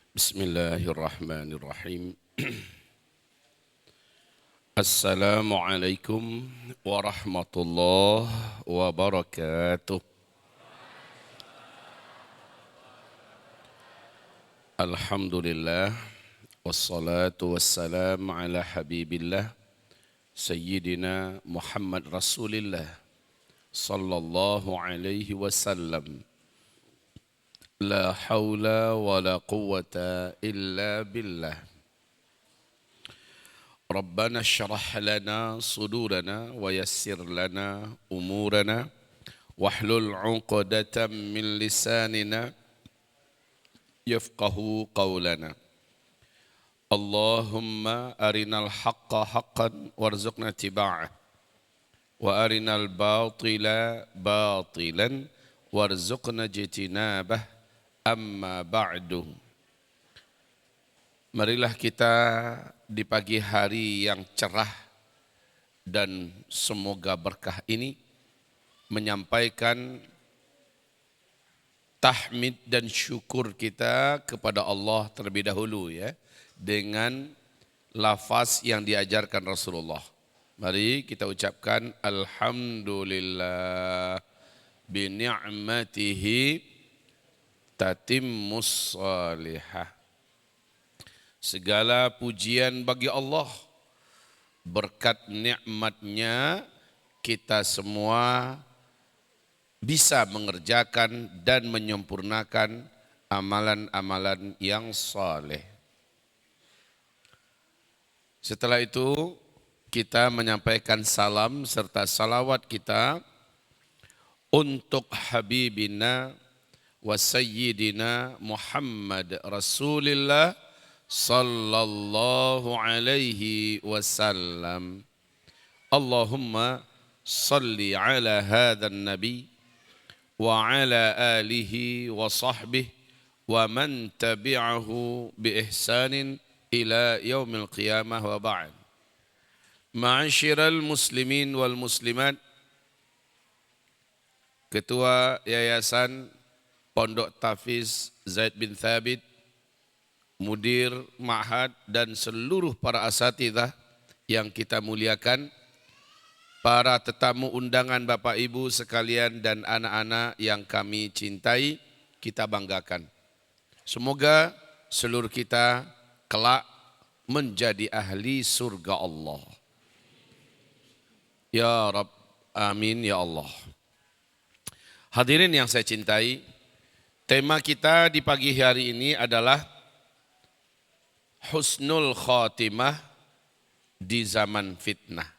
Bismillahirrahmanirrahim. Assalamualaikum warahmatullahi wabarakatuh. Alhamdulillah wassalatu wassalam ala habibillah Sayyidina Muhammad Rasulillah sallallahu alaihi wasallam. La haula wa la quwwata illa billah. Rabbana syrah lana sudurana wa yassir lana umurana wahlul 'uqdatam min lisanina yafqahu qawlana. Allahumma arinal haqqa haqqan warzuqna tiba'ah wa arinal batila batilan warzuqna jitinabah. Amma ba'du. Marilah kita di pagi hari yang cerah dan semoga berkah ini menyampaikan tahmid dan syukur kita kepada Allah terlebih dahulu ya, dengan lafaz yang diajarkan Rasulullah. Mari kita ucapkan alhamdulillah bi ni'matihi tatimmus salihah. Segala pujian bagi Allah, berkat nikmatnya kita semua bisa mengerjakan dan menyempurnakan amalan-amalan yang saleh. Setelah itu kita menyampaikan salam serta salawat kita untuk Habibina wa Sayyidina Muhammad Rasulillah sallallahu alaihi wasallam. Allahumma salli ala hadhan nabi wa ala alihi wa sahbihi wa man tabi'ahu bi ihsanin ila yaumil qiyamah wa ba'd. Ma'asyiral muslimin wal muslimat, Ketua Yayasan Pondok Tafiz Zaid bin Thabit, Mudir Ma'had dan seluruh para asatidzah yang kita muliakan, para tetamu undangan Bapak Ibu sekalian dan anak-anak yang kami cintai, kita banggakan. Semoga seluruh kita kelak menjadi ahli surga Allah. Ya Rabb, amin ya Allah. Hadirin yang saya cintai, tema kita di pagi hari ini adalah husnul khatimah di zaman fitnah.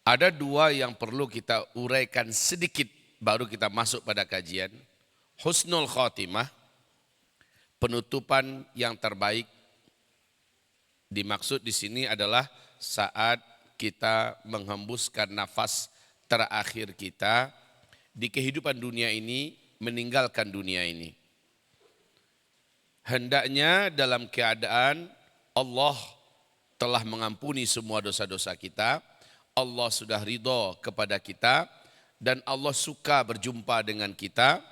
Ada dua yang perlu kita uraikan sedikit baru kita masuk pada kajian. Husnul khatimah, penutupan yang terbaik. Dimaksud di sini adalah saat kita menghembuskan nafas terakhir kita di kehidupan dunia ini, meninggalkan dunia ini. Hendaknya dalam keadaan Allah telah mengampuni semua dosa-dosa kita, Allah sudah ridho kepada kita, dan Allah suka berjumpa dengan kita,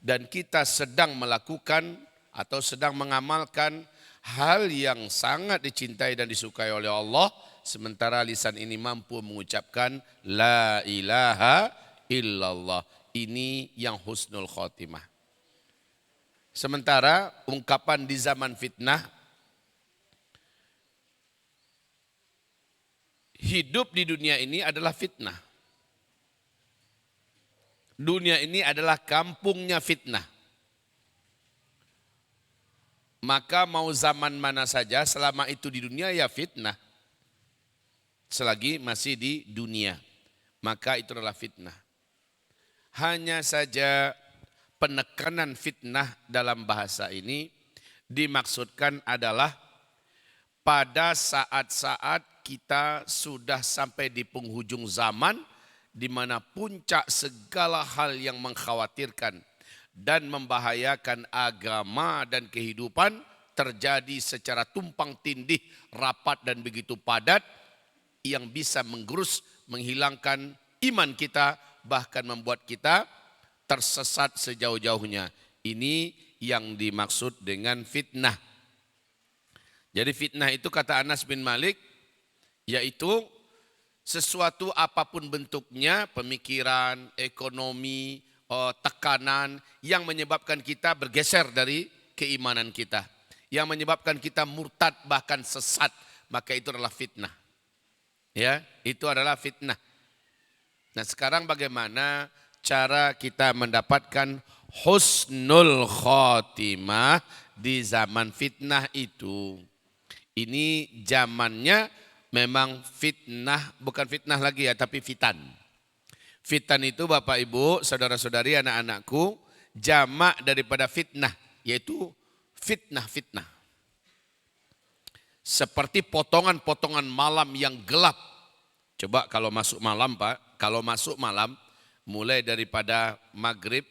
dan kita sedang melakukan atau sedang mengamalkan hal yang sangat dicintai dan disukai oleh Allah, sementara lisan ini mampu mengucapkan la ilaha illallah. Ini yang husnul khotimah. Sementara ungkapan di zaman fitnah, hidup di dunia ini adalah fitnah. Dunia ini adalah kampungnya fitnah. Maka mau zaman mana saja selama itu di dunia ya fitnah. Selagi masih di dunia, maka itu adalah fitnah. Hanya saja penekanan fitnah dalam bahasa ini dimaksudkan adalah pada saat-saat kita sudah sampai di penghujung zaman, di mana puncak segala hal yang mengkhawatirkan dan membahayakan agama dan kehidupan terjadi secara tumpang tindih, rapat dan begitu padat, yang bisa menggerus, menghilangkan iman kita, bahkan membuat kita tersesat sejauh-jauhnya. Ini yang dimaksud dengan fitnah. Jadi fitnah itu kata Anas bin Malik, yaitu sesuatu apapun bentuknya, pemikiran, ekonomi, tekanan yang menyebabkan kita bergeser dari keimanan kita. Yang menyebabkan kita murtad bahkan sesat, maka itu adalah fitnah. Ya, itu adalah fitnah. Nah, sekarang bagaimana cara kita mendapatkan husnul khotimah di zaman fitnah itu? Ini zamannya memang fitnah, bukan fitnah lagi ya, tapi fitan. Fitan itu Bapak Ibu, saudara-saudari, anak-anakku, jamak daripada fitnah, yaitu fitnah-fitnah. Seperti potongan-potongan malam yang gelap. Coba kalau masuk malam Pak, kalau masuk malam mulai daripada maghrib,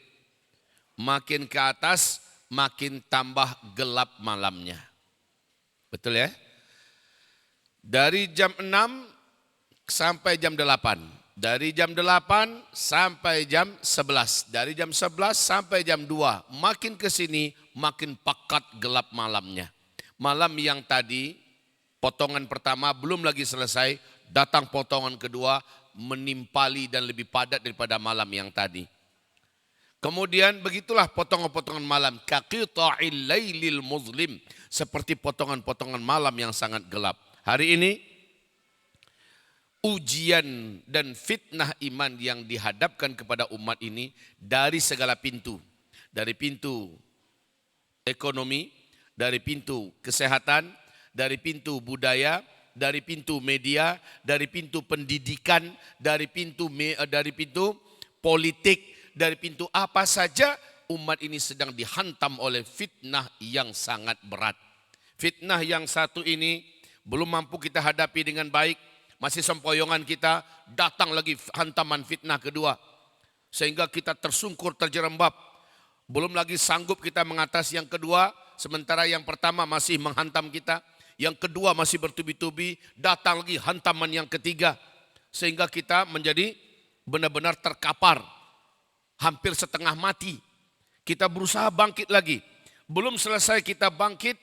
makin ke atas makin tambah gelap malamnya. Betul ya? Dari jam 6 sampai jam 8. Dari jam 8 sampai jam 11. Dari jam 11 sampai jam 2. Makin ke sini makin pekat gelap malamnya. Malam yang tadi potongan pertama belum lagi selesai, datang potongan kedua menimpali dan lebih padat daripada malam yang tadi. Kemudian begitulah potongan-potongan malam, kaqita'il lailil muzlim, seperti potongan-potongan malam yang sangat gelap. Hari ini ujian dan fitnah iman yang dihadapkan kepada umat ini dari segala pintu. Dari pintu ekonomi, dari pintu kesehatan, dari pintu budaya, dari pintu media, dari pintu pendidikan, dari pintu politik, dari pintu apa saja umat ini sedang dihantam oleh fitnah yang sangat berat. Fitnah yang satu ini belum mampu kita hadapi dengan baik, masih sempoyongan kita, datang lagi hantaman fitnah kedua. Sehingga kita tersungkur, terjerembab. Belum lagi sanggup kita mengatasi yang kedua, sementara yang pertama masih menghantam kita. Yang kedua masih bertubi-tubi, datang lagi hantaman yang ketiga. Sehingga kita menjadi benar-benar terkapar, hampir setengah mati. Kita berusaha bangkit lagi. Belum selesai kita bangkit,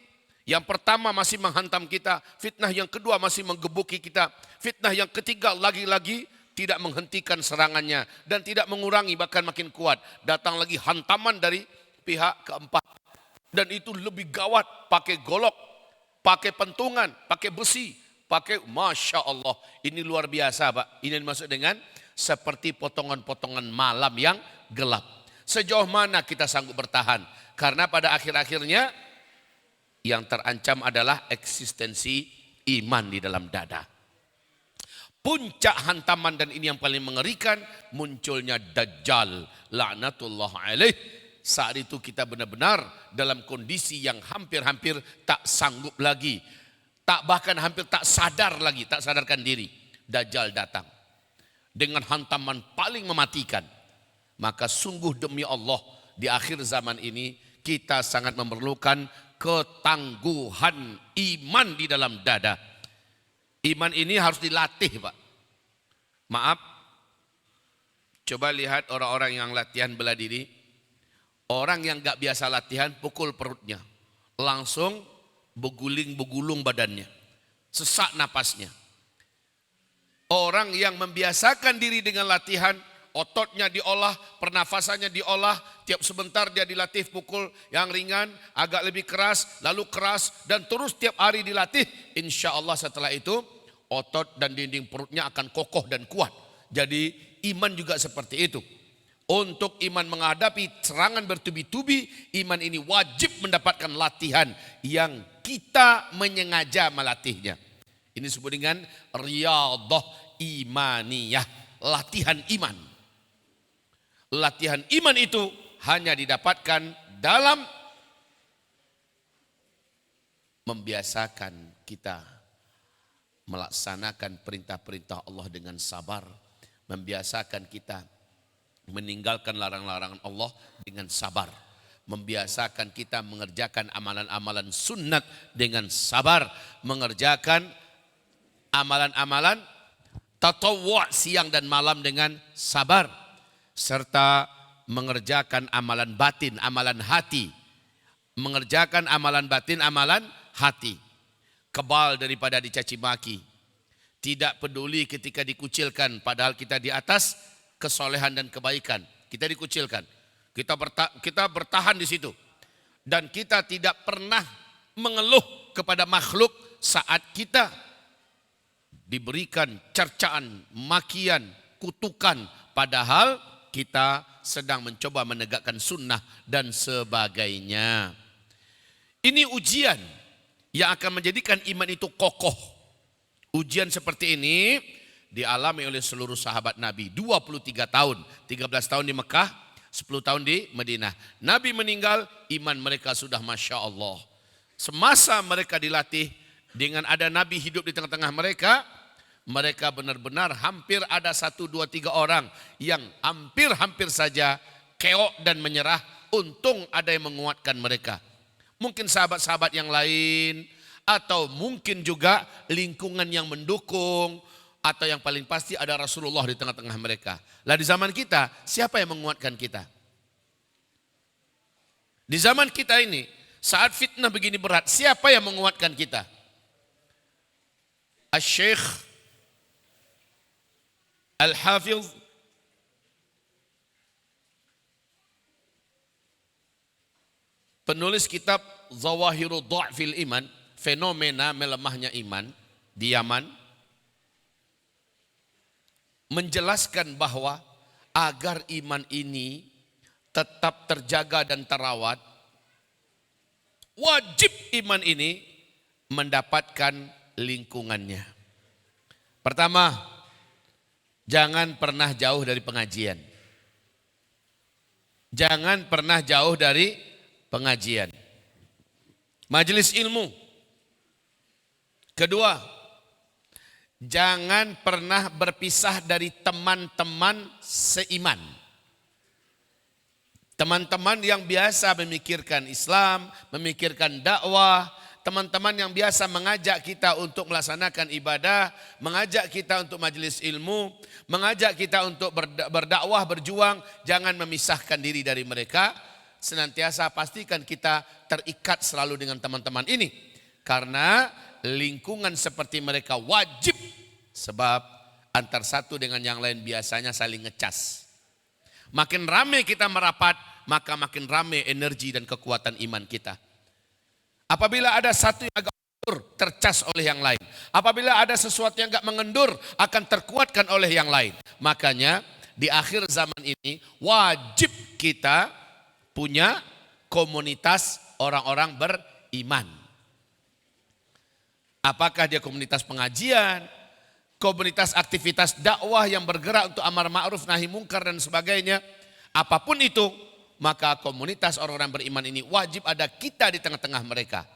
yang pertama masih menghantam kita, fitnah yang kedua masih menggebuki kita, fitnah yang ketiga lagi-lagi tidak menghentikan serangannya dan tidak mengurangi, bahkan makin kuat. Datang lagi hantaman dari pihak keempat. Dan itu lebih gawat, pakai golok, pakai pentungan, pakai besi, pakai, Masya Allah, ini luar biasa Pak. Ini dimaksud dengan seperti potongan-potongan malam yang gelap. Sejauh mana kita sanggup bertahan? Karena pada akhir-akhirnya yang terancam adalah eksistensi iman di dalam dada. Puncak hantaman, dan ini yang paling mengerikan, munculnya Dajjal, laknatullah alaih. Saat itu kita benar-benar dalam kondisi yang hampir-hampir tak sanggup lagi. Bahkan hampir tak sadar lagi, tak sadarkan diri. Dajjal datang dengan hantaman paling mematikan. Maka sungguh demi Allah, di akhir zaman ini kita sangat memerlukan ketangguhan iman di dalam dada. Iman ini harus dilatih Pak. Maaf, coba lihat orang-orang yang latihan bela diri. Orang yang gak biasa latihan, pukul perutnya, langsung begulung badannya, sesak napasnya. Orang yang membiasakan diri dengan latihan, ototnya diolah, pernafasannya diolah, tiap sebentar dia dilatih pukul yang ringan, agak lebih keras, lalu keras, dan terus tiap hari dilatih. Insya Allah setelah itu otot dan dinding perutnya akan kokoh dan kuat. Jadi iman juga seperti itu. Untuk iman menghadapi serangan bertubi-tubi, iman ini wajib mendapatkan latihan yang kita menyengaja melatihnya. Ini disebut dengan riyadhah imaniyah, latihan iman. Latihan iman itu hanya didapatkan dalam membiasakan kita melaksanakan perintah-perintah Allah dengan sabar, membiasakan kita meninggalkan larangan-larangan Allah dengan sabar, membiasakan kita mengerjakan amalan-amalan sunnat dengan sabar, mengerjakan amalan-amalan tatawwu' siang dan malam dengan sabar, serta mengerjakan amalan batin, amalan hati. Mengerjakan amalan batin, amalan hati. Kebal daripada dicaci maki. Tidak peduli ketika dikucilkan, padahal kita di atas kesolehan dan kebaikan. Kita dikucilkan. Kita bertahan di situ. Dan kita tidak pernah mengeluh kepada makhluk saat kita diberikan cercaan, makian, kutukan. Padahal kita sedang mencoba menegakkan sunnah dan sebagainya. Ini ujian yang akan menjadikan iman itu kokoh. Ujian seperti ini dialami oleh seluruh sahabat Nabi. 23 tahun, 13 tahun di Mekah, 10 tahun di Madinah. Nabi meninggal, iman mereka sudah Masya Allah. Semasa mereka dilatih dengan ada Nabi hidup di tengah-tengah mereka, mereka benar-benar hampir ada 1, 2, 3 orang yang hampir-hampir saja keok dan menyerah. Untung ada yang menguatkan mereka. Mungkin sahabat-sahabat yang lain, atau mungkin juga lingkungan yang mendukung, atau yang paling pasti ada Rasulullah di tengah-tengah mereka. Lah di zaman kita, siapa yang menguatkan kita? Di zaman kita ini, saat fitnah begini berat, siapa yang menguatkan kita? Asy-Syaikh Al-Hafidh penulis kitab Zawahirud Dha'fil Iman, fenomena melemahnya iman di Yaman, menjelaskan bahwa agar iman ini tetap terjaga dan terawat, wajib iman ini mendapatkan lingkungannya. Pertama, jangan pernah jauh dari pengajian. Jangan pernah jauh dari pengajian. Majelis ilmu. Kedua, jangan pernah berpisah dari teman-teman seiman. Teman-teman yang biasa memikirkan Islam, memikirkan dakwah, teman-teman yang biasa mengajak kita untuk melaksanakan ibadah, mengajak kita untuk majelis ilmu, mengajak kita untuk berdakwah, berjuang, jangan memisahkan diri dari mereka. Senantiasa pastikan kita terikat selalu dengan teman-teman ini. Karena lingkungan seperti mereka wajib, sebab antar satu dengan yang lain biasanya saling ngecas. Makin ramai kita merapat, maka makin ramai energi dan kekuatan iman kita. Apabila ada satu yang agak mengendur, tercas oleh yang lain. Apabila ada sesuatu yang agak mengendur, akan terkuatkan oleh yang lain. Makanya di akhir zaman ini wajib kita punya komunitas orang-orang beriman. Apakah dia komunitas pengajian, komunitas aktivitas dakwah yang bergerak untuk amar ma'ruf nahi mungkar dan sebagainya. Apapun itu, maka komunitas orang-orang beriman ini wajib ada kita di tengah-tengah mereka.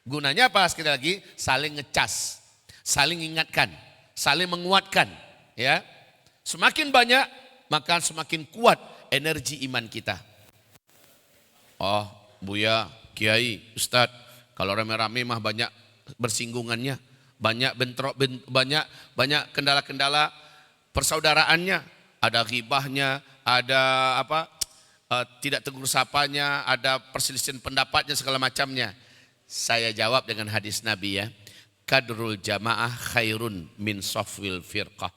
Gunanya apa? Sekali lagi, saling ngecas, saling ingatkan, saling menguatkan. Ya, semakin banyak, maka semakin kuat energi iman kita. Oh, Buya, Kiai, Ustadz, kalau rame-rame mah banyak bersinggungannya, banyak bentrok, banyak kendala-kendala persaudaraannya, ada ghibahnya, ada tidak tegur sapanya, ada perselisihan pendapatnya segala macamnya. Saya jawab dengan hadis Nabi ya, kadrul jamaah khairun min safwil firqah.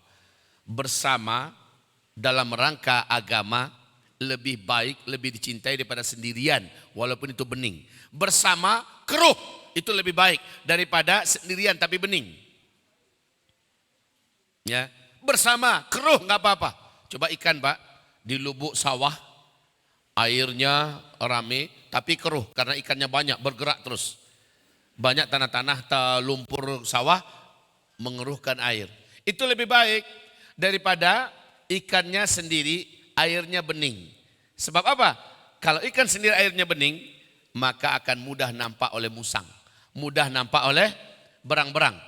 Bersama dalam rangka agama lebih baik, lebih dicintai daripada sendirian walaupun itu bening. Bersama keruh itu lebih baik daripada sendirian tapi bening. Ya, bersama keruh nggak apa-apa. Coba ikan Pak di lubuk sawah, airnya rame tapi keruh karena ikannya banyak bergerak terus. Banyak tanah-tanah lumpur sawah mengeruhkan air. Itu lebih baik daripada ikannya sendiri airnya bening. Sebab apa? Kalau ikan sendiri airnya bening, maka akan mudah nampak oleh musang, mudah nampak oleh berang-berang.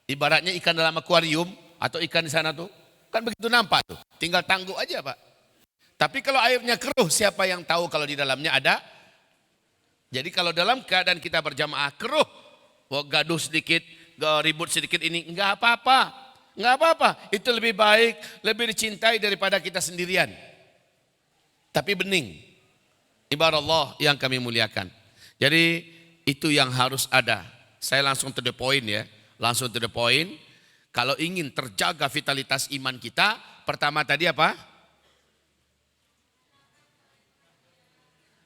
Ibaratnya ikan dalam akuarium atau ikan di sana tuh kan begitu nampak tuh, tinggal tangguk aja Pak. Tapi kalau airnya keruh, siapa yang tahu kalau di dalamnya ada? Jadi kalau dalam keadaan kita berjamaah keruh, gaduh sedikit, ribut sedikit ini, enggak apa-apa. Enggak apa-apa, itu lebih baik, lebih dicintai daripada kita sendirian. tapi bening. Ibarat Allah yang kami muliakan. Jadi itu yang harus ada. Saya langsung to the point ya. Langsung to the point. Kalau ingin terjaga vitalitas iman kita, pertama tadi apa?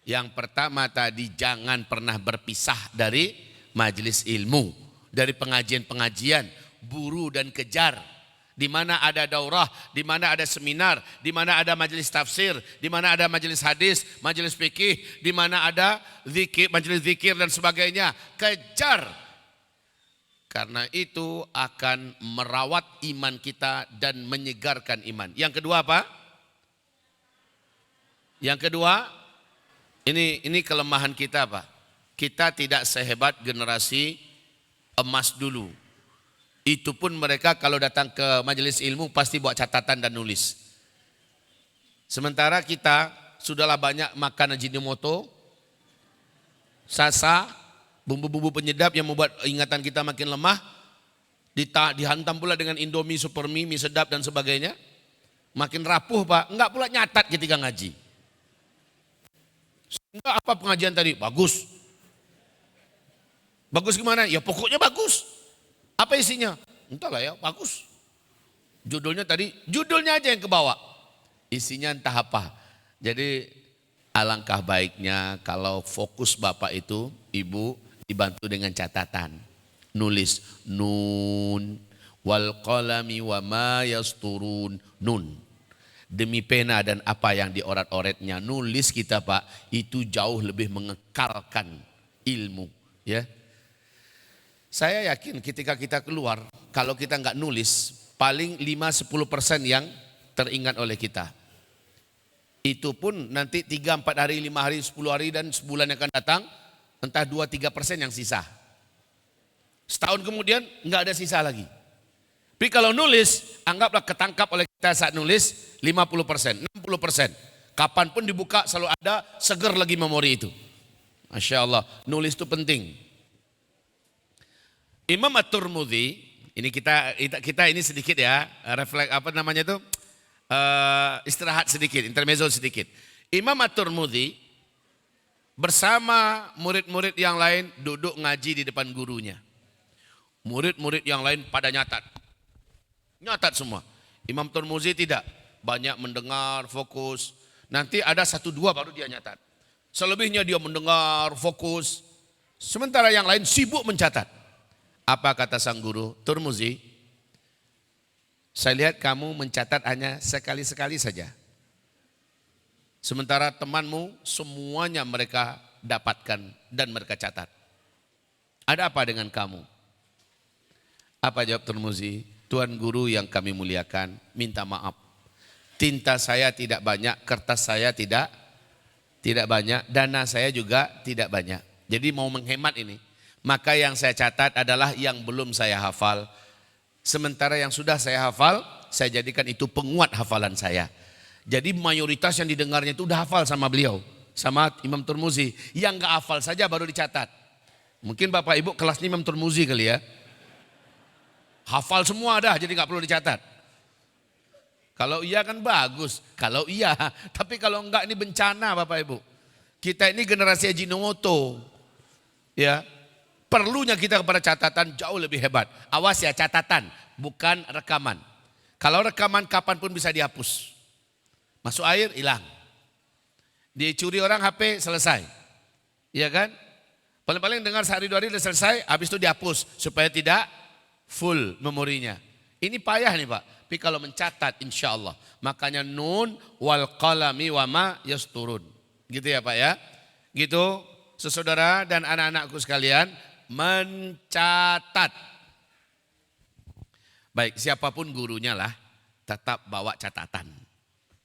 Yang pertama tadi jangan pernah berpisah dari majelis ilmu, dari pengajian-pengajian, buru dan kejar. Di mana ada daurah, di mana ada seminar, di mana ada majelis tafsir, di mana ada majelis hadis, majelis fikih, di mana ada zikir, majelis zikir dan sebagainya. Kejar. Karena itu akan merawat iman kita dan menyegarkan iman. Yang kedua apa? Yang kedua, ini kelemahan kita apa? Kita tidak sehebat generasi emas dulu. Itu pun mereka kalau datang ke majelis ilmu pasti buat catatan dan nulis. Sementara kita sudahlah banyak makan Ajinomoto, sasa, bumbu-bumbu penyedap yang membuat ingatan kita makin lemah. Dihantam pula dengan Indomie, Supermie, mie sedap dan sebagainya. Makin rapuh Pak, enggak pula nyatat ketika ngaji. Enggak apa pengajian tadi? Bagus. Bagus gimana? Ya pokoknya bagus. Apa isinya? Entahlah ya, bagus. Judulnya tadi, judulnya aja yang kebawa. Isinya entah apa. Jadi alangkah baiknya kalau fokus Bapak itu, Ibu dibantu dengan catatan. Nulis nun wal qalami wa ma yasturun, nun. Demi pena dan apa yang dioret-oretnya. Nulis kita Pak, itu jauh lebih mengekalkan ilmu. Ya. Saya yakin ketika kita keluar, kalau kita nggak nulis, paling 5-10% yang teringat oleh kita. Itu pun nanti 3-4 hari, 5 hari, 10 hari dan sebulan yang akan datang, entah 2-3% yang sisa. Setahun kemudian nggak ada sisa lagi. Tapi kalau nulis, anggaplah ketangkap oleh kita saat nulis 50%, 60%. Kapanpun dibuka selalu ada, seger lagi memori itu. Masya Allah, nulis itu penting. Imam At-Tirmidzi, ini kita ini sedikit ya, refleks apa namanya itu, istirahat sedikit, intermezzo sedikit. Imam At-Tirmidzi bersama murid-murid yang lain duduk ngaji di depan gurunya. Murid-murid yang lain pada nyatat semua. Imam Tirmidzi tidak, banyak mendengar, fokus. Nanti ada 1-2 baru dia nyatat. Selebihnya dia mendengar, fokus. Sementara yang lain sibuk mencatat. Apa kata sang guru? Tirmidzi, saya lihat kamu mencatat hanya sekali-sekali saja. Sementara temanmu semuanya mereka dapatkan dan mereka catat. Ada apa dengan kamu? Apa jawab Tirmidzi? Tuan guru yang kami muliakan, minta maaf. Tinta saya tidak banyak, kertas saya tidak banyak, dana saya juga tidak banyak. Jadi mau menghemat ini. Maka yang saya catat adalah yang belum saya hafal. Sementara yang sudah saya hafal, saya jadikan itu penguat hafalan saya. Jadi mayoritas yang didengarnya itu udah hafal sama beliau. Sama Imam Tirmidzi. Yang gak hafal saja baru dicatat. Mungkin Bapak Ibu kelasnya Imam Tirmidzi kali ya. Hafal semua dah, jadi gak perlu dicatat. Kalau iya kan bagus. Kalau iya, tapi kalau enggak ini bencana Bapak Ibu. Kita ini generasi Ajinomoto. Ya. Perlunya kita kepada catatan jauh lebih hebat. Awas ya, catatan, bukan rekaman. Kalau rekaman kapanpun bisa dihapus. Masuk air, hilang. Dicuri orang HP, selesai. Iya kan? Paling-paling dengar sehari 2 hari sudah selesai, habis itu dihapus. Supaya tidak full memorinya. Ini payah nih Pak. Tapi kalau mencatat insya Allah. Makanya nun wal qalami wa ma yasturun. Gitu ya Pak ya. Gitu saudara dan anak-anakku sekalian. Mencatat. Baik, siapapun gurunya lah tetap bawa catatan.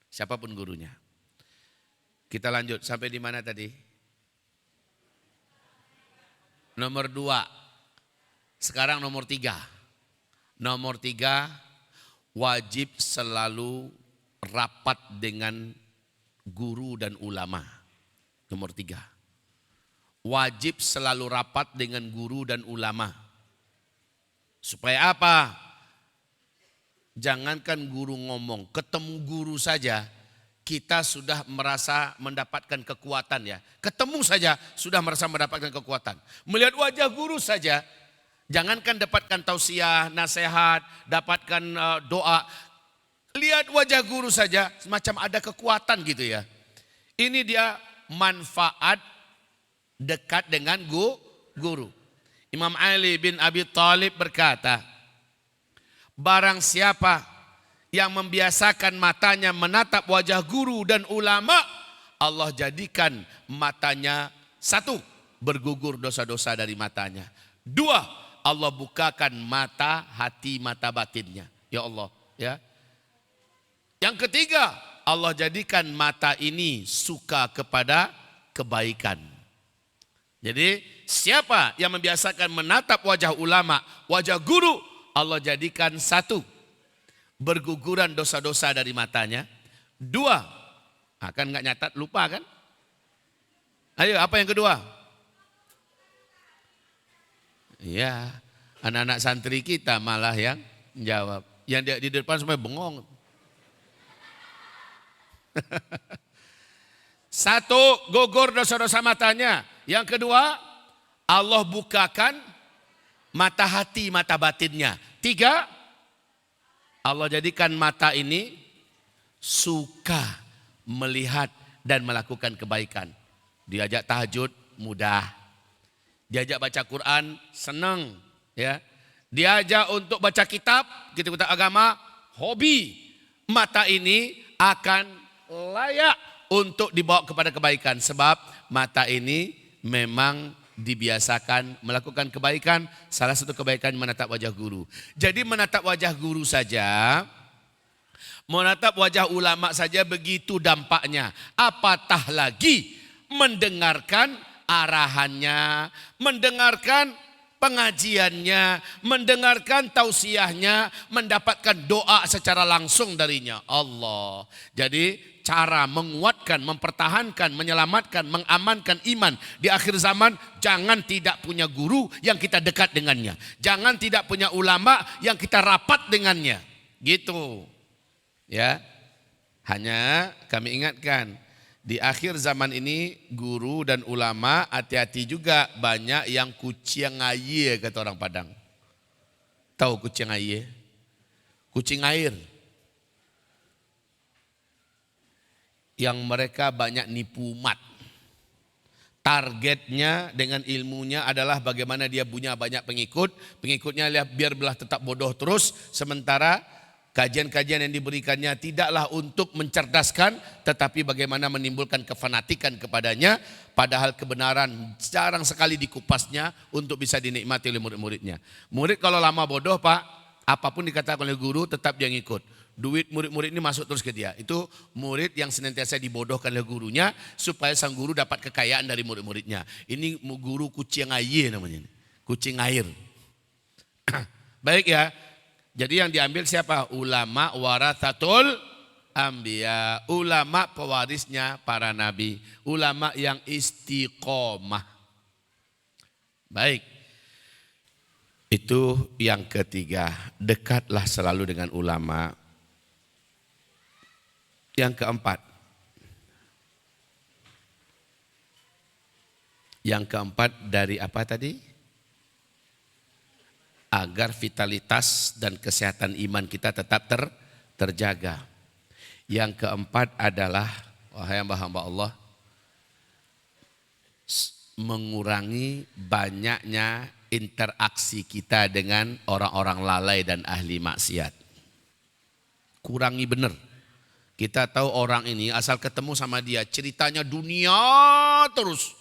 Siapapun gurunya. Kita lanjut sampai di mana tadi? Nomor 2. Sekarang nomor 3. Nomor 3, wajib selalu rapat dengan guru dan ulama. Nomor 3. Wajib selalu rapat dengan guru dan ulama. Supaya apa? Jangankan guru ngomong, ketemu guru saja kita sudah merasa mendapatkan kekuatan ya. Ketemu saja sudah merasa mendapatkan kekuatan. Melihat wajah guru saja, jangankan dapatkan tausiah, nasihat, dapatkan doa. Lihat wajah guru saja semacam ada kekuatan gitu ya. Ini dia manfaat dekat dengan guru. Imam Ali bin Abi Thalib berkata, barang siapa yang membiasakan matanya menatap wajah guru dan ulama, Allah jadikan matanya satu, bergugur dosa-dosa dari matanya. Dua, Allah bukakan mata hati, mata batinnya. Ya Allah, ya. Yang ketiga, Allah jadikan mata ini suka kepada kebaikan. Jadi siapa yang membiasakan menatap wajah ulama, wajah guru, Allah jadikan satu, berguguran dosa-dosa dari matanya. Dua, akan nggak nyatat, lupa kan? Ayo, apa yang kedua? Ya, anak-anak santri kita malah yang jawab. Yang di depan sampai bengong. Satu, gugur dosa-dosa matanya. Yang kedua, Allah bukakan mata hati, mata batinnya. Tiga, Allah jadikan mata ini suka melihat dan melakukan kebaikan. Diajak tahajud mudah. Diajak baca Quran senang, ya. Diajak untuk baca kitab agama hobi. Mata ini akan layak untuk dibawa kepada kebaikan sebab mata ini memang dibiasakan melakukan kebaikan. Salah satu kebaikan menatap wajah guru. Jadi menatap wajah guru saja, menatap wajah ulama saja begitu dampaknya. Apatah lagi mendengarkan arahannya, mendengarkan pengajiannya, mendengarkan tausiahnya, mendapatkan doa secara langsung darinya. Allah. Jadi cara menguatkan, mempertahankan, menyelamatkan, mengamankan iman di akhir zaman, jangan tidak punya guru yang kita dekat dengannya. Jangan tidak punya ulama yang kita rapat dengannya. Gitu. Ya. Hanya kami ingatkan, di akhir zaman ini guru dan ulama hati-hati juga, banyak yang kucing air kata orang Padang. Tahu kucing air? Kucing air. Yang mereka banyak nipu umat. Targetnya dengan ilmunya adalah bagaimana dia punya banyak pengikut. Pengikutnya biar belah tetap bodoh terus. Sementara kajian-kajian yang diberikannya tidaklah untuk mencerdaskan, tetapi bagaimana menimbulkan kefanatikan kepadanya. Padahal kebenaran jarang sekali dikupasnya untuk bisa dinikmati oleh murid-muridnya. Murid kalau lama bodoh Pak, apapun dikatakan oleh guru tetap dia ngikut. Duit murid-murid ini masuk terus ke dia. Itu murid yang senantiasa dibodohkan oleh gurunya supaya sang guru dapat kekayaan dari murid-muridnya. Ini guru kucing air namanya. Kucing air. Baik ya. Jadi yang diambil siapa? Ulama warathatul anbiya. Ulama pewarisnya para nabi. Ulama yang istiqomah. Baik. Itu yang ketiga. Dekatlah selalu dengan ulama. Yang keempat. Yang keempat dari apa tadi? Agar vitalitas dan kesehatan iman kita tetap terjaga. Yang keempat adalah, wahai hamba-hamba Allah, mengurangi banyaknya interaksi kita dengan orang-orang lalai dan ahli maksiat. Kurangi benar. Kita tahu orang ini asal ketemu sama dia ceritanya dunia terus.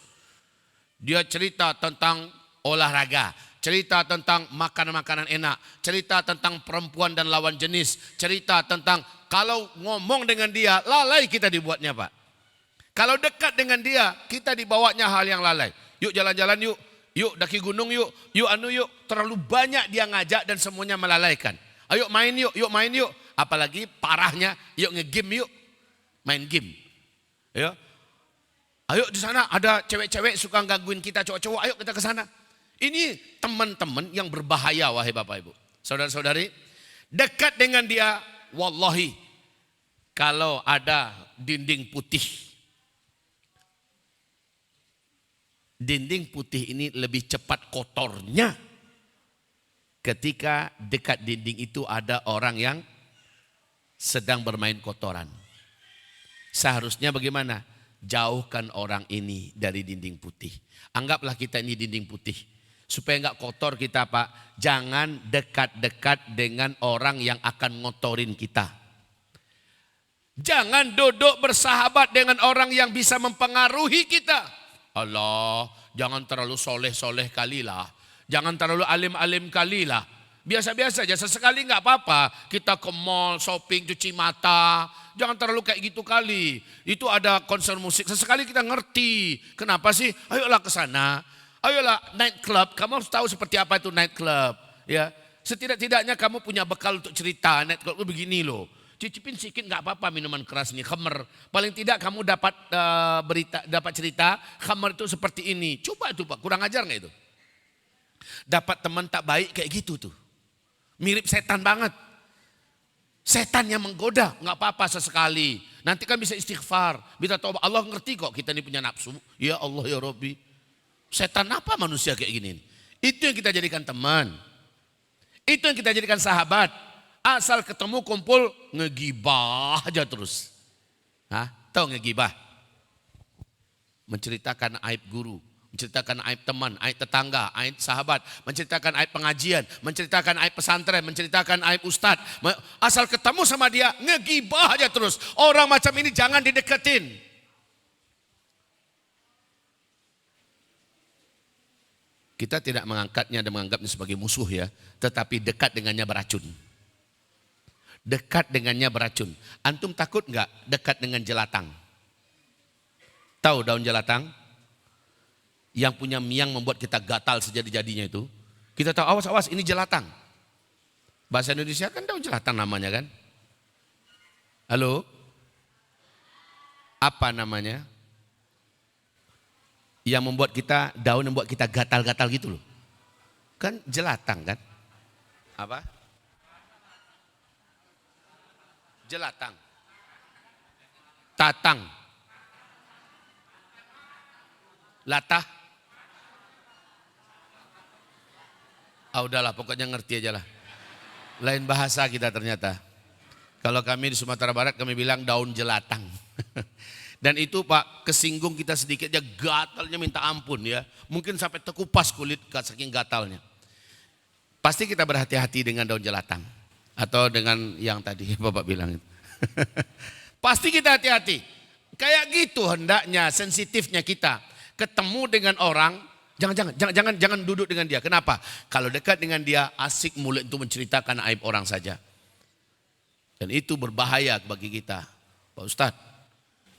Dia cerita tentang olahraga, cerita tentang makanan-makanan enak, cerita tentang perempuan dan lawan jenis, cerita tentang kalau ngomong dengan dia lalai kita dibuatnya Pak. Kalau dekat dengan dia kita dibawanya hal yang lalai. Yuk jalan-jalan yuk, yuk daki gunung yuk, yuk terlalu banyak dia ngajak dan semuanya melalaikan. Ayo main yuk, yuk main yuk. Apalagi parahnya, yuk nge-game yuk, main game. Ya. Ayo di sana ada cewek-cewek suka gangguin kita cowok-cowok, ayo kita ke sana. Ini teman-teman yang berbahaya wahai Bapak Ibu. Saudara-saudari, dekat dengan dia, wallahi Kalau ada dinding putih, dinding putih ini lebih cepat kotornya ketika dekat dinding itu ada orang yang sedang bermain kotoran. Seharusnya bagaimana? Jauhkan orang ini dari dinding putih. Anggaplah kita ini dinding putih. Supaya enggak kotor kita Pak, jangan dekat-dekat dengan orang yang akan ngotorin kita. Jangan duduk bersahabat dengan orang yang bisa mempengaruhi kita. Allah, jangan terlalu soleh-soleh kalilah. Jangan terlalu alim-alim kalilah. Biasa-biasa aja, sesekali enggak apa-apa. Kita ke mall, shopping, cuci mata. Jangan terlalu kayak gitu kali. Itu ada konser musik, sesekali kita ngerti. Kenapa sih? Ayolah ke sana. Ayolah night club, kamu harus tahu seperti apa itu night club. Ya, setidak-tidaknya kamu punya bekal untuk cerita. Night club itu begini loh. Cicipin sedikit nggak apa-apa minuman keras ini, khamr. Paling tidak kamu dapat dapat cerita, khamr itu seperti ini. Coba itu Pak, kurang ajar nggak itu? Dapat teman tak baik kayak gitu tuh. Mirip setan banget. Setan yang menggoda, nggak apa-apa sesekali. Nanti kan bisa istighfar, bisa taubat. Allah ngerti kok kita ini punya nafsu. Ya Allah ya Rabbi. Setan apa manusia kayak gini? Itu yang kita jadikan teman. Itu yang kita jadikan sahabat. Asal ketemu kumpul ngegibah aja terus. Hah? Tahu ngegibah? Menceritakan aib guru, menceritakan aib teman, aib tetangga, aib sahabat, menceritakan aib pengajian, menceritakan aib pesantren, menceritakan aib ustadz. Asal ketemu sama dia ngegibah aja terus. Orang macam ini jangan dideketin. Kita tidak mengangkatnya dan menganggapnya sebagai musuh ya, tetapi dekat dengannya beracun. Dekat dengannya beracun. Antum takut enggak dekat dengan jelatang? Tahu daun jelatang? Yang punya miang membuat kita gatal sejadi-jadinya itu. Kita tahu awas-awas ini jelatang. Bahasa Indonesia kan daun jelatang namanya kan? Halo? Apa namanya? Yang membuat kita, daun yang membuat kita gatal-gatal gitu loh. Kan jelatang kan? Apa? Jelatang. Tatang. Latah. Udahlah pokoknya ngerti aja lah. Lain bahasa kita ternyata. Kalau kami di Sumatera Barat kami bilang daun jelatang. Dan itu Pak kesinggung kita sedikit aja gatalnya minta ampun ya. Mungkin sampai terkupas kulit saking gatalnya. Pasti kita berhati-hati dengan daun jelatang. Atau dengan yang tadi Bapak bilang itu. Pasti kita hati-hati. Kayak gitu hendaknya sensitifnya kita. Ketemu dengan orang, jangan duduk dengan dia. Kenapa? Kalau dekat dengan dia asik mulut itu menceritakan aib orang saja. Dan itu berbahaya bagi kita. Pak Ustadz.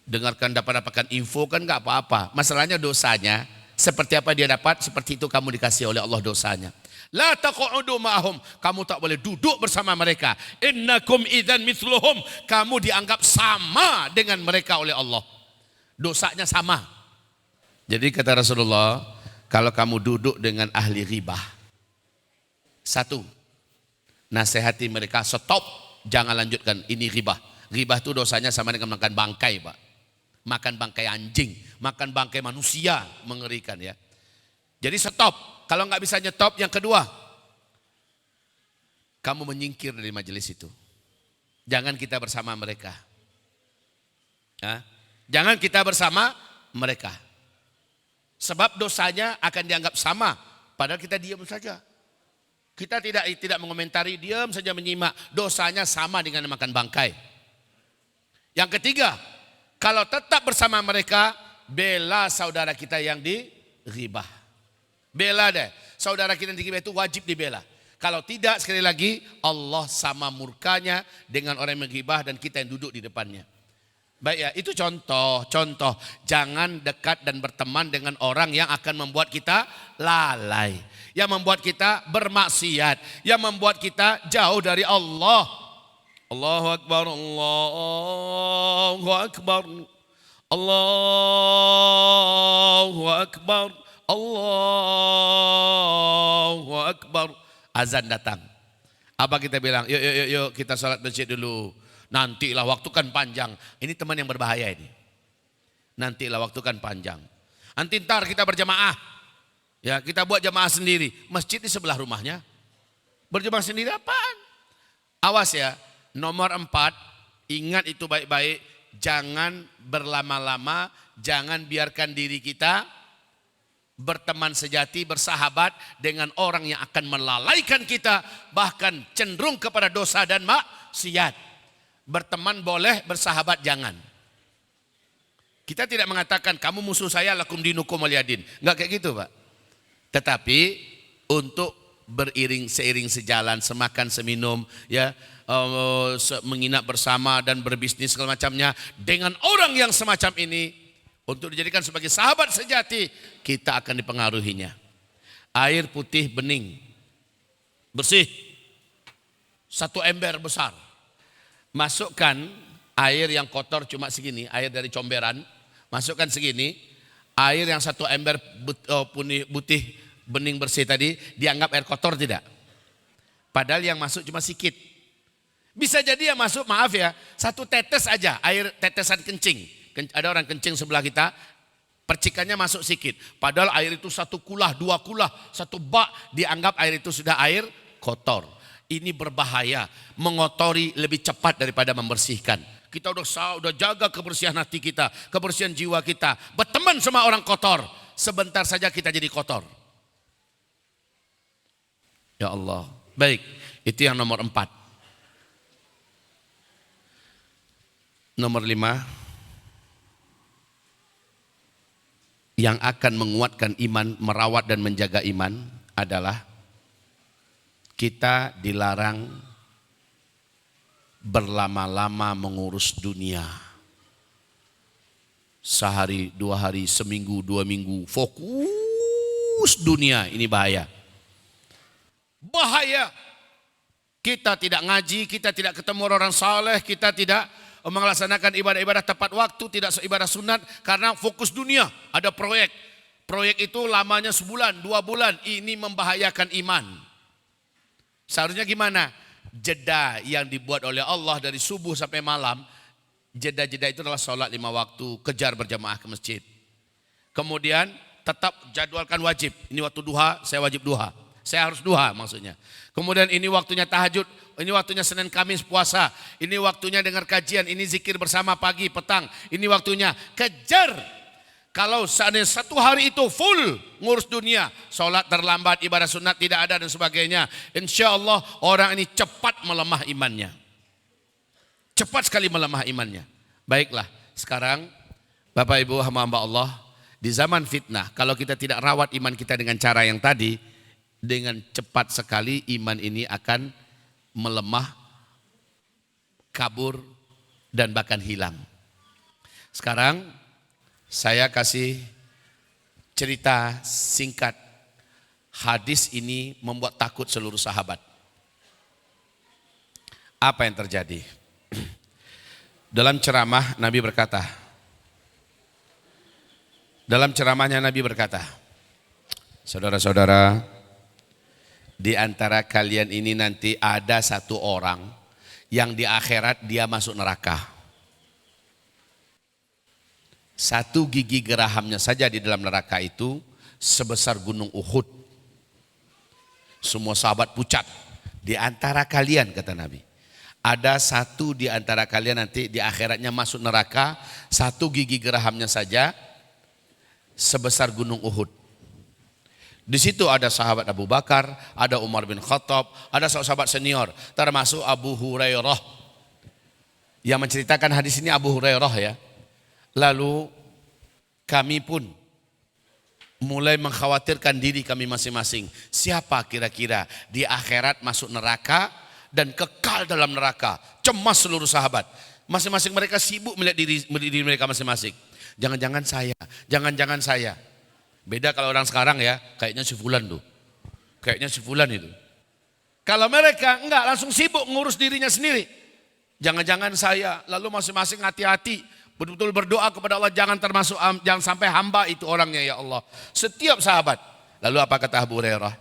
Dengarkan dapatkan info kan nggak apa-apa. Masalahnya dosanya seperti apa dia dapat, seperti itu kamu dikasih oleh Allah dosanya. La taq'udu ma'hum, kamu tak boleh duduk bersama mereka. Innakum idzan mithluhum, kamu dianggap sama dengan mereka oleh Allah. Dosanya sama. Jadi kata Rasulullah, kalau kamu duduk dengan ahli ghibah, satu, nasihati mereka, stop, jangan lanjutkan, ini ghibah. Ghibah itu dosanya sama dengan makan bangkai Pak. Makan bangkai anjing, makan bangkai manusia, mengerikan ya. Jadi stop, kalau nggak bisa nyetop, yang kedua, kamu menyingkir dari majelis itu. Jangan kita bersama mereka. Jangan kita bersama mereka. Sebab dosanya akan dianggap sama, padahal kita diam saja. Kita tidak mengomentari, diam saja menyimak, dosanya sama dengan makan bangkai. Yang ketiga, kalau tetap bersama mereka, bela saudara kita yang dighibah. Bela deh, saudara kita yang dighibah itu wajib dibela. Kalau tidak, sekali lagi, Allah sama murkanya dengan orang yang menghibah dan kita yang duduk di depannya. Baik ya, itu contoh. Jangan dekat dan berteman dengan orang yang akan membuat kita lalai. Yang membuat kita bermaksiat. Yang membuat kita jauh dari Allah. Allahu Akbar, Allahu Akbar, Allahu Akbar, Allahu Akbar. Azan datang. Apa kita bilang? Yuk kita sholat masjid dulu. Nantilah waktu kan panjang. Ini teman yang berbahaya ini. Nantilah waktu kan panjang. Nanti ntar kita berjamaah. Ya, kita buat jamaah sendiri. Masjid di sebelah rumahnya. Berjamaah sendiri apaan? Awas ya. Nomor 4, ingat itu baik-baik. Jangan berlama-lama. Jangan biarkan diri kita berteman sejati, bersahabat dengan orang yang akan melalaikan kita. Bahkan cenderung kepada dosa dan maksiat. Berteman boleh, bersahabat jangan. Kita tidak mengatakan kamu musuh saya lakum dinukum waliyadin. Enggak kayak gitu Pak. Tetapi untuk seiring sejalan, semakan seminum, ya, menginap bersama dan berbisnis segala macamnya dengan orang yang semacam ini untuk dijadikan sebagai sahabat sejati, kita akan dipengaruhinya. Air putih bening, bersih, 1 ember besar. Masukkan air yang kotor cuma segini, air dari comberan, masukkan segini, air yang 1 ember putih bening bersih tadi dianggap air kotor tidak? Padahal yang masuk cuma sedikit. Bisa jadi yang masuk, maaf ya, 1 tetes aja, air tetesan kencing. Ada orang kencing sebelah kita, percikannya masuk sedikit. Padahal air itu 1 kulah, 2 kulah, 1 bak, dianggap air itu sudah air kotor. Ini berbahaya, mengotori lebih cepat daripada membersihkan. Kita udah jaga kebersihan hati kita, kebersihan jiwa kita. Berteman sama orang kotor, sebentar saja kita jadi kotor. Ya Allah. Baik, itu yang nomor 4. Nomor 5, yang akan menguatkan iman, merawat dan menjaga iman adalah kita dilarang berlama-lama mengurus dunia. Sehari, 2 hari, seminggu, 2 minggu, fokus dunia, ini bahaya. Bahaya. Kita tidak ngaji, kita tidak ketemu orang saleh, kita tidak melaksanakan ibadah-ibadah tepat waktu, tidak ibadah sunat karena fokus dunia. Ada proyek. Proyek itu lamanya sebulan, 2 bulan. Ini membahayakan iman. Seharusnya gimana? Jeda yang dibuat oleh Allah dari subuh sampai malam. Jeda-jeda itu adalah sholat 5 waktu, kejar berjamaah ke masjid. Kemudian tetap jadwalkan wajib. Ini waktu duha, saya wajib duha. Saya harus duha maksudnya. Kemudian ini waktunya tahajud, ini waktunya Senin Kamis puasa, ini waktunya dengar kajian, ini zikir bersama pagi, petang, ini waktunya kejar. Kalau seandainya 1 hari itu full ngurus dunia, sholat terlambat, ibadah sunat tidak ada dan sebagainya, insya Allah orang ini cepat melemah imannya. Cepat sekali melemah imannya. Baiklah, sekarang Bapak Ibu hamba-hamba Allah, di zaman fitnah, kalau kita tidak rawat iman kita dengan cara yang tadi, dengan cepat sekali iman ini akan melemah, kabur, dan bahkan hilang. Sekarang saya kasih cerita singkat. Hadis ini membuat takut seluruh sahabat. Apa yang terjadi? Dalam ceramah Nabi berkata, dalam ceramahnya Nabi berkata, saudara-saudara, di antara kalian ini nanti ada 1 orang yang di akhirat dia masuk neraka. 1 gigi gerahamnya saja di dalam neraka itu sebesar gunung Uhud. Semua sahabat pucat. Di antara kalian, kata Nabi, ada 1 di antara kalian nanti di akhiratnya masuk neraka, 1 gigi gerahamnya saja sebesar gunung Uhud. Di situ ada sahabat Abu Bakar, ada Umar bin Khattab, ada sahabat senior, termasuk Abu Hurairah. Yang menceritakan hadis ini Abu Hurairah ya. Lalu kami pun mulai mengkhawatirkan diri kami masing-masing. Siapa kira-kira di akhirat masuk neraka dan kekal dalam neraka? Cemas seluruh sahabat. Masing-masing mereka sibuk melihat diri mereka masing-masing. Jangan-jangan saya, jangan-jangan saya. Beda kalau orang sekarang ya, kayaknya si fulan tuh. Kayaknya si fulan itu. Kalau mereka enggak, langsung sibuk ngurus dirinya sendiri. Jangan-jangan saya, lalu masing-masing hati-hati. Betul-betul berdoa kepada Allah, jangan sampai hamba itu orangnya ya Allah. Setiap sahabat. Lalu apa kata Abu Hurairah?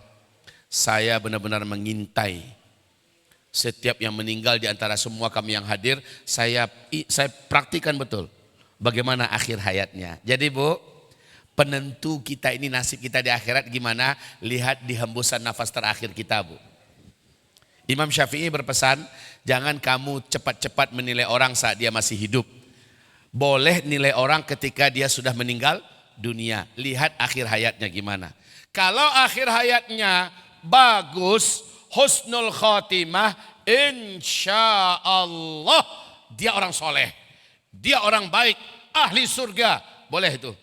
Saya benar-benar mengintai Setiap yang meninggal di antara semua kami yang hadir, saya praktikan betul bagaimana akhir hayatnya. Jadi Bu, penentu kita ini nasib kita di akhirat gimana? Lihat di hembusan nafas terakhir kita Bu. Imam Syafi'i berpesan, jangan kamu cepat-cepat menilai orang saat dia masih hidup. Boleh nilai orang ketika dia sudah meninggal dunia. Lihat akhir hayatnya gimana. Kalau akhir hayatnya bagus, husnul khotimah, insya Allah dia orang soleh, dia orang baik, ahli surga. Boleh itu.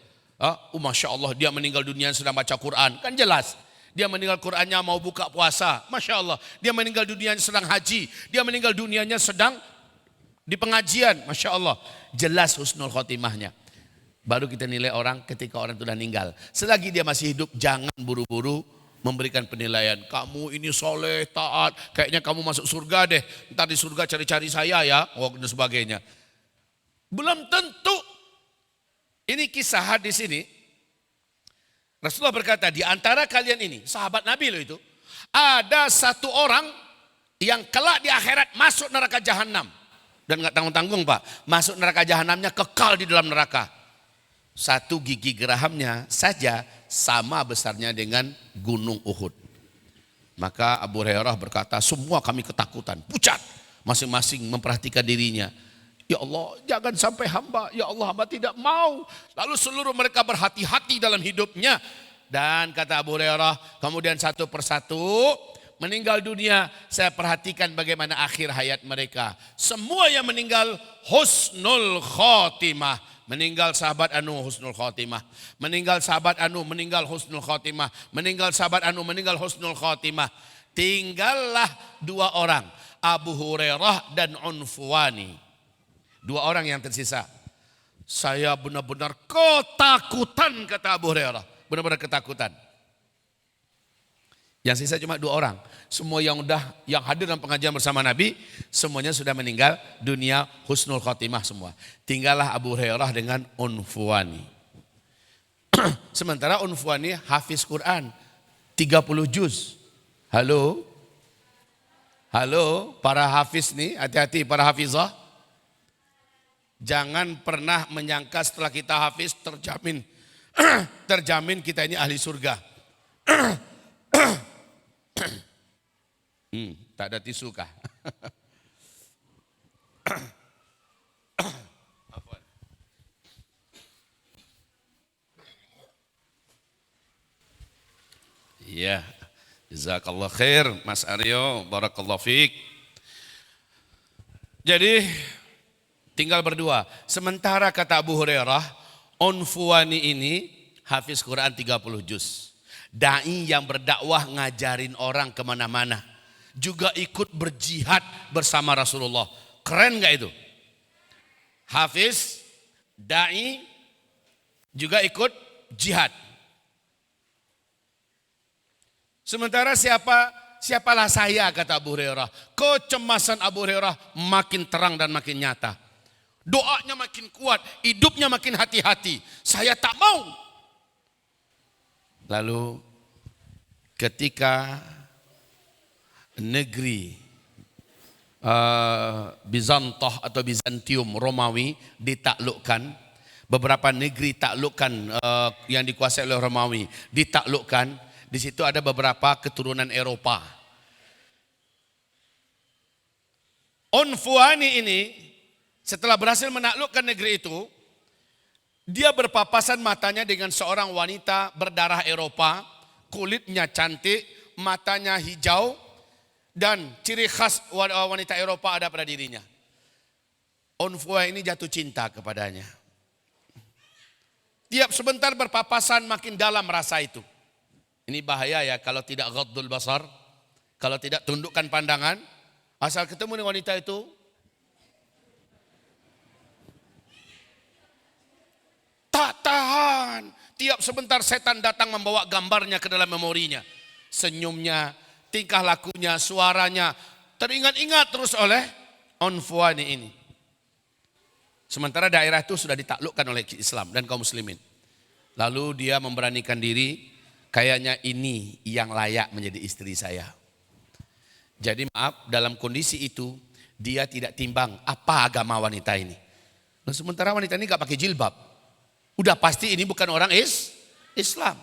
Masya Allah dia meninggal dunia sedang baca Quran. Kan jelas. Dia meninggal Qurannya mau buka puasa. Masya Allah. Dia meninggal dunianya sedang haji. Dia meninggal dunianya sedang di pengajian. Masya Allah. Jelas husnul khotimahnya. Baru kita nilai orang ketika orang itu sudah meninggal. Selagi dia masih hidup, jangan buru-buru memberikan penilaian. Kamu ini soleh, taat. Kayaknya kamu masuk surga deh. Ntar di surga cari-cari saya ya. Dan sebagainya. Belum tentu. Ini kisah hadis ini. Rasulullah berkata, di antara kalian ini, sahabat Nabi loh itu, ada satu orang yang kelak di akhirat masuk neraka jahanam. Dan gak tanggung-tanggung Pak, masuk neraka jahanamnya kekal di dalam neraka. Satu gigi gerahamnya saja sama besarnya dengan gunung Uhud. Maka Abu Hurairah berkata, semua kami ketakutan, pucat. Masing-masing memperhatikan dirinya. Ya Allah, jangan sampai hamba, ya Allah hamba tidak mau. Lalu seluruh mereka berhati-hati dalam hidupnya. Dan kata Abu Hurairah, kemudian satu persatu meninggal dunia, saya perhatikan bagaimana akhir hayat mereka. Semua yang meninggal husnul khotimah. Meninggal sahabat Anu husnul khotimah. Meninggal sahabat Anu meninggal husnul khotimah. Meninggal sahabat Anu meninggal husnul khotimah. Tinggallah dua orang, Abu Hurairah dan Unfuwani. Dua orang yang tersisa. Saya benar-benar ketakutan kata Abu Hurairah. Benar-benar ketakutan. Yang sisa cuma dua orang. Semua yang hadir dalam pengajian bersama Nabi, semuanya sudah meninggal dunia husnul khotimah semua. Tinggallah Abu Hurairah dengan Unfuwani. Sementara Unfuwani hafiz Quran 30 juz. Halo? Halo para hafiz nih, hati-hati para hafizah. Jangan pernah menyangka setelah kita hafiz terjamin kita ini ahli surga. Tak ada tisu kah? Iya, jazakallah khair Mas Aryo, barakallahu fiik. Jadi tinggal berdua. Sementara kata Abu Hurairah, Unfuwani ini hafiz Quran 30 juz. Dai yang berdakwah ngajarin orang kemana-mana. Juga ikut berjihad bersama Rasulullah. Keren gak itu? Hafiz, dai, juga ikut jihad. Sementara siapalah saya kata Abu Hurairah. Kecemasan Abu Hurairah makin terang dan makin nyata. Doanya makin kuat, hidupnya makin hati-hati. Saya tak mau. Lalu ketika negeri Bizantoh atau Bizantium Romawi ditaklukkan, beberapa negeri taklukkan yang dikuasai oleh Romawi ditaklukkan, di situ ada beberapa keturunan Eropa. Unfuwani ini setelah berhasil menaklukkan negeri itu, dia berpapasan matanya dengan seorang wanita berdarah Eropa, kulitnya cantik, matanya hijau, dan ciri khas wanita Eropa ada pada dirinya. Unfuwani ini jatuh cinta kepadanya. Tiap sebentar berpapasan makin dalam rasa itu. Ini bahaya ya kalau tidak ghaddul basar, kalau tidak tundukkan pandangan, asal ketemu dengan wanita itu, tak tahan. Tiap sebentar setan datang membawa gambarnya ke dalam memorinya. Senyumnya, tingkah lakunya, suaranya teringat-ingat terus oleh Unfuwani ini. Sementara daerah itu sudah ditaklukkan oleh Islam dan kaum muslimin. Lalu dia memberanikan diri, kayaknya ini yang layak menjadi istri saya. Jadi maaf, dalam kondisi itu dia tidak timbang apa agama wanita ini. Nah, sementara wanita ini gak pakai jilbab. Udah pasti ini bukan orang Islam.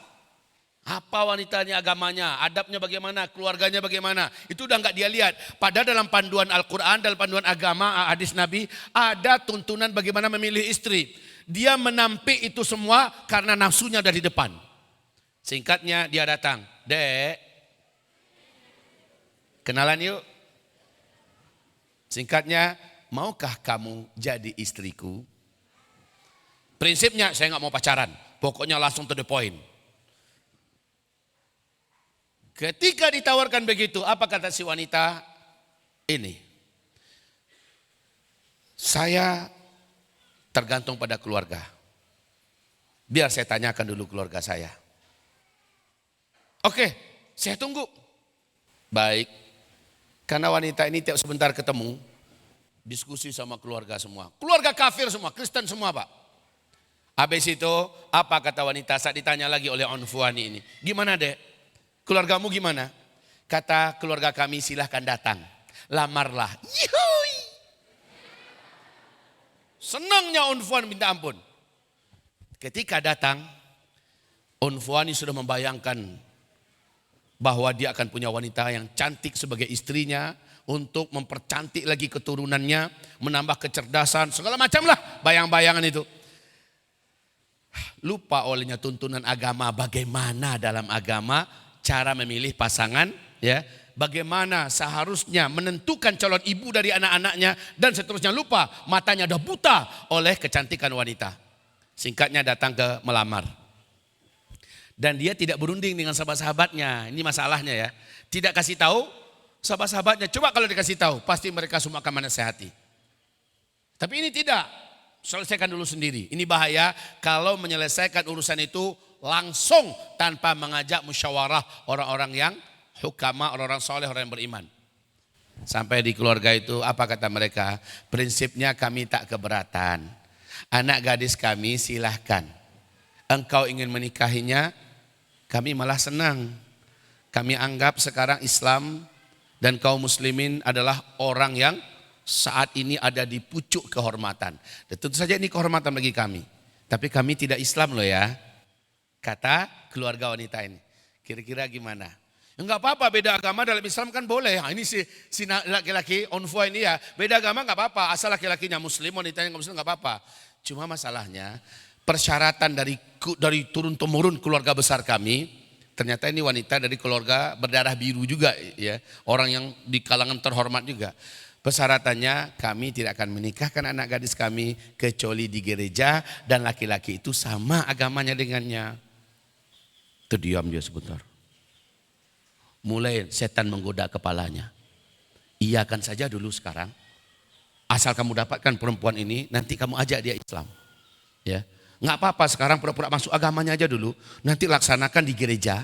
Apa wanitanya, agamanya, adabnya bagaimana, keluarganya bagaimana. Itu udah gak dia lihat. Padahal dalam panduan Al-Quran, dalam panduan agama, hadis Nabi, ada tuntunan bagaimana memilih istri. Dia menampik itu semua karena nafsunya dari depan. Singkatnya dia datang, Dek, kenalan yuk. Singkatnya, maukah kamu jadi istriku? Prinsipnya saya gak mau pacaran, pokoknya langsung to the point. Ketika ditawarkan begitu, apa kata si wanita ini? Saya tergantung pada keluarga. Biar saya tanyakan dulu keluarga saya. Oke, saya tunggu. Baik, karena wanita ini tiap sebentar ketemu, diskusi sama keluarga semua. Keluarga kafir semua, Kristen semua Pak. Habis itu, apa kata wanita saat ditanya lagi oleh Onfuani ini? Gimana Dek? Keluargamu gimana? Kata keluarga kami silahkan datang. Lamarlah. Yuhui. Senangnya Onfuan minta ampun. Ketika datang, Onfuani sudah membayangkan bahwa dia akan punya wanita yang cantik sebagai istrinya. Untuk mempercantik lagi keturunannya. Menambah kecerdasan, segala macam lah bayang-bayangan itu. Lupa olehnya tuntunan agama, bagaimana dalam agama cara memilih pasangan, ya, bagaimana seharusnya menentukan calon ibu dari anak-anaknya dan seterusnya. Lupa, matanya udah buta oleh kecantikan wanita. Singkatnya datang ke melamar. Dan dia tidak berunding dengan sahabat-sahabatnya. Ini masalahnya ya. Tidak kasih tahu sahabat-sahabatnya. Coba kalau dikasih tahu, pasti mereka semua akan menasehati. Tapi ini tidak. Selesaikan dulu sendiri. Ini bahaya kalau menyelesaikan urusan itu langsung tanpa mengajak musyawarah orang-orang yang hukama, orang-orang soleh, orang yang beriman. Sampai di keluarga itu apa kata mereka? Prinsipnya kami tak keberatan. Anak gadis kami silahkan. Engkau ingin menikahinya, kami malah senang. Kami anggap sekarang Islam dan kaum muslimin adalah orang yang saat ini ada di pucuk kehormatan. Dan tentu saja ini kehormatan bagi kami. Tapi kami tidak Islam loh ya. Kata keluarga wanita ini. Kira-kira gimana? Enggak apa-apa, beda agama dalam Islam kan boleh. Ini si laki-laki Onfua ini ya, beda agama enggak apa-apa. Asal laki-lakinya muslim, wanitanya enggak muslim enggak apa-apa. Cuma masalahnya persyaratan dari turun-temurun keluarga besar kami, ternyata ini wanita dari keluarga berdarah biru juga ya. Orang yang di kalangan terhormat juga. Persyaratannya kami tidak akan menikahkan anak gadis kami kecuali di gereja dan laki-laki itu sama agamanya dengannya. Terdiam dia sebentar. Mulai setan menggoda kepalanya. Iyakan saja dulu sekarang. Asal kamu dapatkan perempuan ini, nanti kamu ajak dia Islam. Ya, nggak apa-apa sekarang pura-pura masuk agamanya aja dulu. Nanti laksanakan di gereja.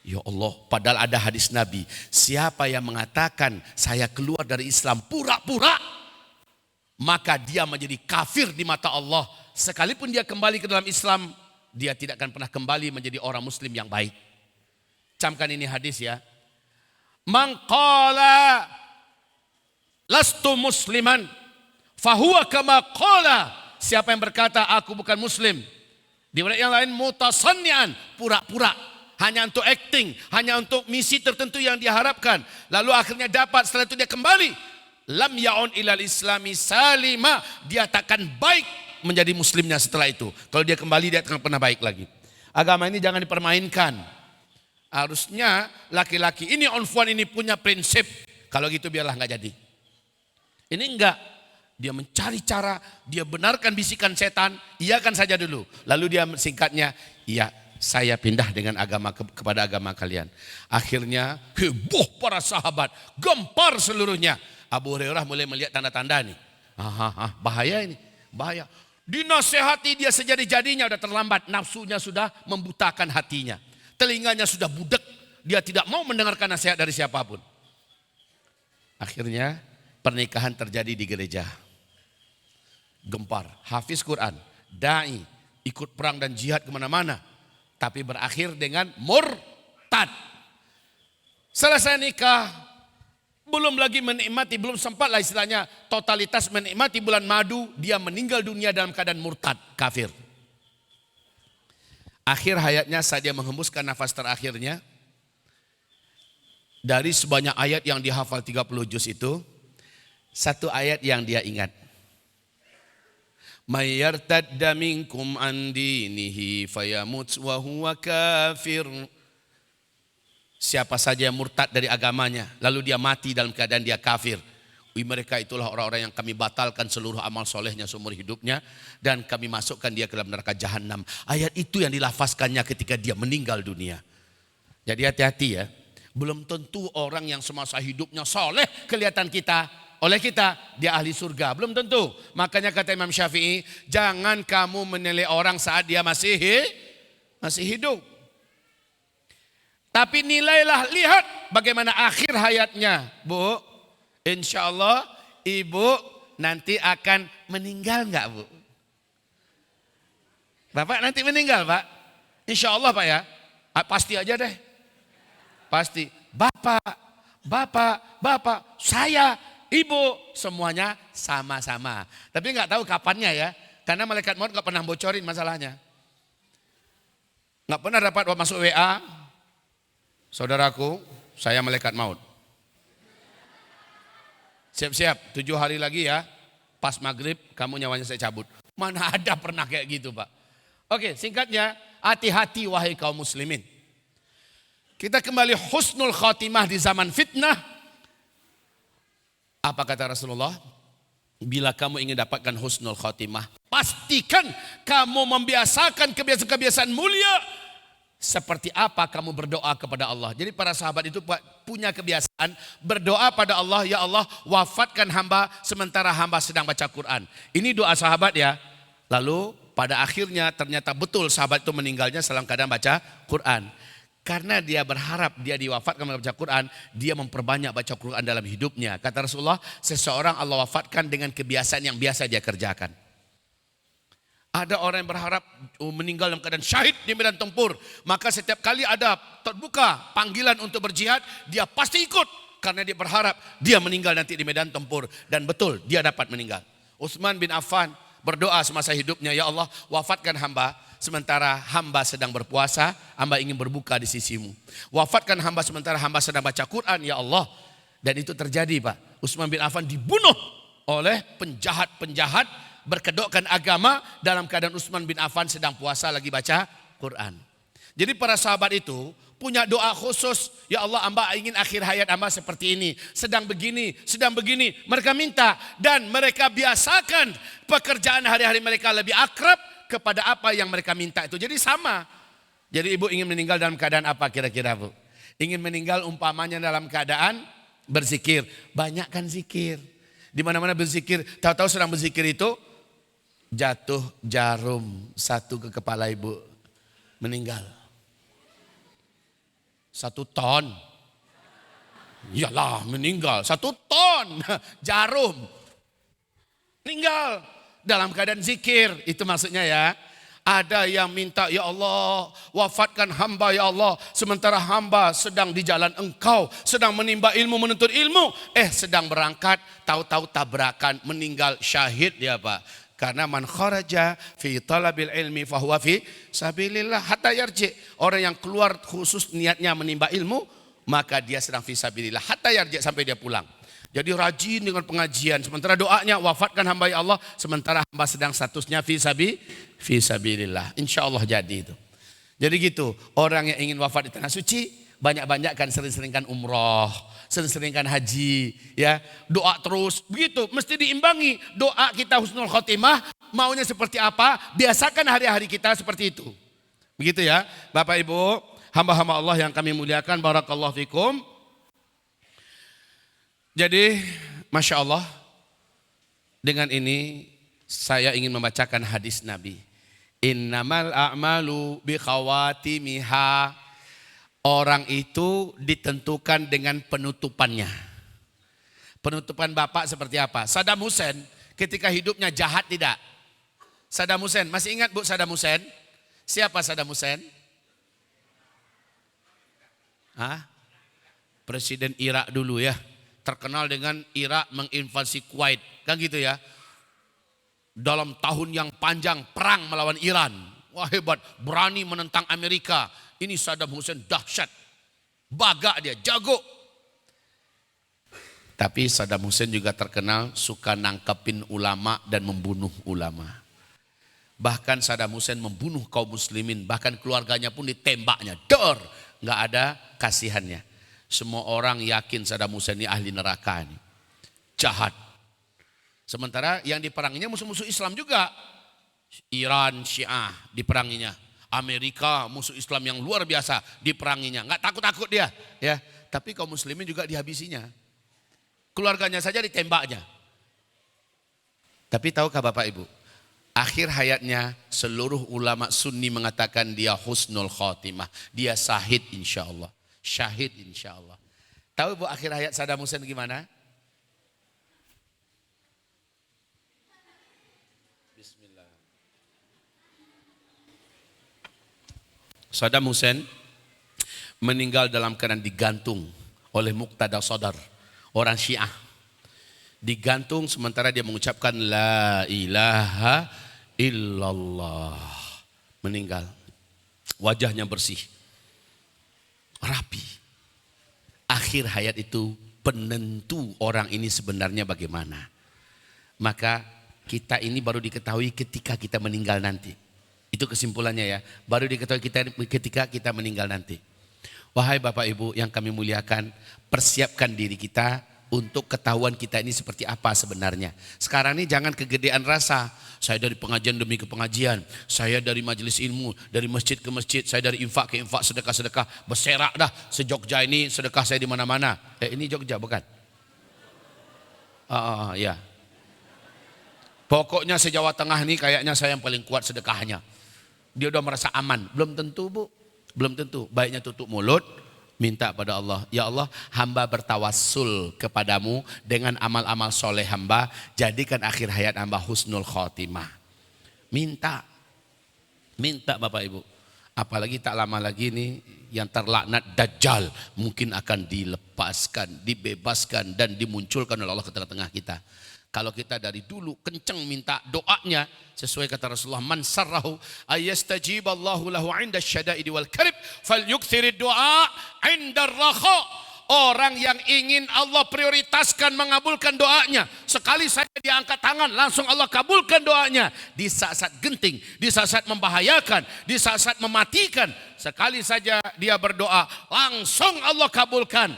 Ya Allah, padahal ada hadis Nabi. Siapa yang mengatakan saya keluar dari Islam pura-pura, maka dia menjadi kafir di mata Allah. Sekalipun dia kembali ke dalam Islam, dia tidak akan pernah kembali menjadi orang muslim yang baik. Camkan ini hadis ya. Man qala lastu musliman fahuwa kama qala. Siapa yang berkata aku bukan muslim. Di ayat yang lain mutasannian, pura-pura. Hanya untuk acting, hanya untuk misi tertentu yang diharapkan. Lalu akhirnya dapat, setelah itu dia kembali. Lam ya'un ilal islami salima. Dia takkan baik menjadi muslimnya setelah itu. Kalau dia kembali dia akan pernah baik lagi. Agama ini jangan dipermainkan. Harusnya laki-laki ini Onfuan ini punya prinsip. Kalau gitu biarlah nggak jadi. Ini enggak. Dia mencari cara, dia benarkan bisikan setan, iyakan saja dulu. Lalu dia singkatnya, iya saya pindah dengan agama kepada agama kalian. Akhirnya heboh para sahabat, gempar seluruhnya. Abu Hurairah mulai melihat tanda-tanda nih. Bahaya ini, bahaya. Dinasehati dia sejadi-jadinya udah terlambat, nafsunya sudah membutakan hatinya. Telinganya sudah budek, dia tidak mau mendengarkan nasihat dari siapapun. Akhirnya pernikahan terjadi di gereja. Gempar, hafiz Quran, da'i, ikut perang dan jihad kemana-mana. Tapi berakhir dengan murtad. Selesai nikah, belum lagi menikmati, belum sempat lah istilahnya totalitas menikmati bulan madu, dia meninggal dunia dalam keadaan murtad, kafir. Akhir hayatnya saat dia menghembuskan nafas terakhirnya, dari sebanyak ayat yang dihafal 30 juz itu, satu ayat yang dia ingat. May yartadda minkum an dinihi fayamut wa huwa kafir. Siapa saja yang murtad dari agamanya, lalu dia mati dalam keadaan dia kafir. Mereka itulah orang-orang yang kami batalkan seluruh amal solehnya seumur hidupnya, dan kami masukkan dia ke dalam neraka jahanam. Ayat itu yang dilafazkannya ketika dia meninggal dunia. Jadi hati-hati ya. Belum tentu orang yang semasa hidupnya soleh kelihatan kita, oleh kita dia ahli surga. Belum tentu. Makanya kata Imam Syafi'i, jangan kamu menilai orang saat dia masih hidup. Tapi nilailah, lihat bagaimana akhir hayatnya. Bu, insya Allah ibu nanti akan meninggal enggak bu? Bapak nanti meninggal pak? Insya Allah pak ya? Pasti aja deh. Pasti. Bapak, saya, ibu, semuanya sama-sama. Tapi enggak tahu kapannya ya. Karena malaikat maut enggak pernah bocorin masalahnya. Enggak pernah dapat masuk WA. Saudaraku, saya malaikat maut. Siap-siap, 7 hari lagi ya. Pas maghrib, kamu nyawanya saya cabut. Mana ada pernah kayak gitu Pak. Oke, singkatnya, hati-hati wahai kaum muslimin. Kita kembali husnul khatimah di zaman fitnah. Apa kata Rasulullah? Bila kamu ingin dapatkan husnul khatimah, pastikan kamu membiasakan kebiasaan-kebiasaan mulia. Seperti apa kamu berdoa kepada Allah. Jadi para sahabat itu punya kebiasaan berdoa pada Allah, ya Allah wafatkan hamba sementara hamba sedang baca Quran. Ini doa sahabat ya. Lalu pada akhirnya ternyata betul sahabat itu meninggalnya dalam keadaan baca Quran. Karena dia berharap dia diwafatkan baca Quran, dia memperbanyak baca Quran dalam hidupnya. Kata Rasulullah, seseorang Allah wafatkan dengan kebiasaan yang biasa dia kerjakan. Ada orang yang berharap meninggal dalam keadaan syahid di medan tempur. Maka setiap kali ada terbuka panggilan untuk berjihad, dia pasti ikut. Karena dia berharap dia meninggal nanti di medan tempur. Dan betul, dia dapat meninggal. Utsman bin Affan berdoa semasa hidupnya, ya Allah wafatkan hamba sementara hamba sedang berpuasa, hamba ingin berbuka di sisimu. Wafatkan hamba sementara hamba sedang baca Quran, ya Allah. Dan itu terjadi Pak. Utsman bin Affan dibunuh oleh penjahat-penjahat berkedokkan agama dalam keadaan Utsman bin Affan sedang puasa lagi baca Quran. Jadi para sahabat itu punya doa khusus. Ya Allah, hamba ingin akhir hayat hamba seperti ini. Sedang begini. Mereka minta dan mereka biasakan pekerjaan hari-hari mereka lebih akrab kepada apa yang mereka minta itu. Jadi sama. Jadi ibu ingin meninggal dalam keadaan apa kira-kira bu? Ingin meninggal umpamanya dalam keadaan berzikir. Banyakkan zikir. Di mana-mana berzikir. Tahu-tahu sedang berzikir itu jatuh jarum satu ke kepala ibu, meninggal. 1 ton. Iyalah meninggal 1 ton jarum. Meninggal dalam keadaan zikir, itu maksudnya ya. Ada yang minta, ya Allah wafatkan hamba ya Allah. Sementara hamba sedang di jalan engkau. Sedang menimba ilmu, menuntut ilmu. Sedang berangkat, tahu-tahu tabrakan, meninggal syahid ya Pak. Karena man kharaja fi talabil ilmi fahuwa fi sabilillah hatta yarji. Orang yang keluar khusus niatnya menimba ilmu, maka dia sedang fi sabilillah hatta yarji, sampai dia pulang. Jadi rajin dengan pengajian. Sementara doanya wafatkan hamba ya Allah, sementara hamba sedang statusnya fi sabilillah. Insya Allah jadi itu. Jadi gitu, orang yang ingin wafat di tanah suci, banyak-banyakkan sering-seringkan umroh, sering-seringkan haji, ya. Doa terus, begitu, mesti diimbangi. Doa kita husnul khotimah, maunya seperti apa, biasakan hari-hari kita seperti itu. Begitu ya, Bapak Ibu, hamba-hamba Allah yang kami muliakan, barakallahu fikum. Jadi, Masya Allah, dengan ini saya ingin membacakan hadis Nabi. Innamal a'malu bi khawatimiha. Orang itu ditentukan dengan penutupannya. Penutupan Bapak seperti apa? Saddam Hussein ketika hidupnya jahat tidak? Saddam Hussein, masih ingat Bu Saddam Hussein? Siapa Saddam Hussein? Presiden Irak dulu ya. terkenal dengan Irak menginvasi Kuwait, kan gitu ya. Dalam tahun yang panjang perang melawan Iran. Wah hebat, berani menentang Amerika. Ini Saddam Hussein dahsyat. Baga dia, jago. Tapi Saddam Hussein juga terkenal suka nangkepin ulama dan membunuh ulama. Bahkan Saddam Hussein membunuh kaum muslimin, bahkan keluarganya pun ditembaknya. Dor, nggak ada kasihannya. Semua orang yakin Saddam Hussein ini ahli neraka ini. Jahat. Sementara yang diperanginya musuh-musuh Islam juga. Iran, Syiah diperanginya. Amerika, musuh Islam yang luar biasa diperanginya. Nggak takut-takut dia. Ya, tapi kaum muslimin juga dihabisinya. Keluarganya saja ditembaknya. Tapi tahukah Bapak Ibu? Akhir hayatnya seluruh ulama sunni mengatakan dia husnul khotimah. Dia syahid insya Allah. Syahid insya Allah. Tahu Bu akhir hayat Saddam Hussein gimana? Bismillah. Saddam Hussein meninggal dalam keadaan digantung oleh Muqtada Sadr. Orang Syiah digantung sementara dia mengucapkan la ilaha illallah. Meninggal. Wajahnya bersih. Rapi. Akhir hayat itu penentu orang ini sebenarnya bagaimana. Maka kita ini baru diketahui ketika kita meninggal nanti. Itu kesimpulannya ya. Baru diketahui ketika kita meninggal nanti. Wahai Bapak Ibu yang kami muliakan, persiapkan diri kita untuk ketahuan kita ini seperti apa sebenarnya. Sekarang ini jangan kegedean rasa. Saya dari pengajian demi ke pengajian. Saya dari majelis ilmu, dari masjid ke masjid. Saya dari infak ke infak, sedekah-sedekah. Berserak dah se-Jogja ini, sedekah saya di mana-mana. Ini Jogja bukan? Ya. Pokoknya se-Jawa Tengah ini kayaknya saya yang paling kuat sedekahnya. Dia udah merasa aman. Belum tentu Bu. Belum tentu. Baiknya tutup mulut, minta pada Allah. Ya Allah, hamba bertawassul kepadamu dengan amal-amal soleh hamba. Jadikan akhir hayat hamba husnul khotimah. Minta. Minta Bapak Ibu. Apalagi tak lama lagi nih yang terlaknat Dajjal mungkin akan dilepaskan, dibebaskan dan dimunculkan oleh Allah ke tengah-tengah kita. Kalau kita dari dulu kenceng minta doanya sesuai kata Rasulullah, man sarrahu ayyastajiballahu lahu 'inda syada'idi wal karib falyukthirid du'a 'inda ar-rakha. Orang yang ingin Allah prioritaskan mengabulkan doanya, sekali saja dia angkat tangan langsung Allah kabulkan doanya. Di saat-saat genting, di saat-saat membahayakan, di saat-saat mematikan, sekali saja dia berdoa langsung Allah kabulkan.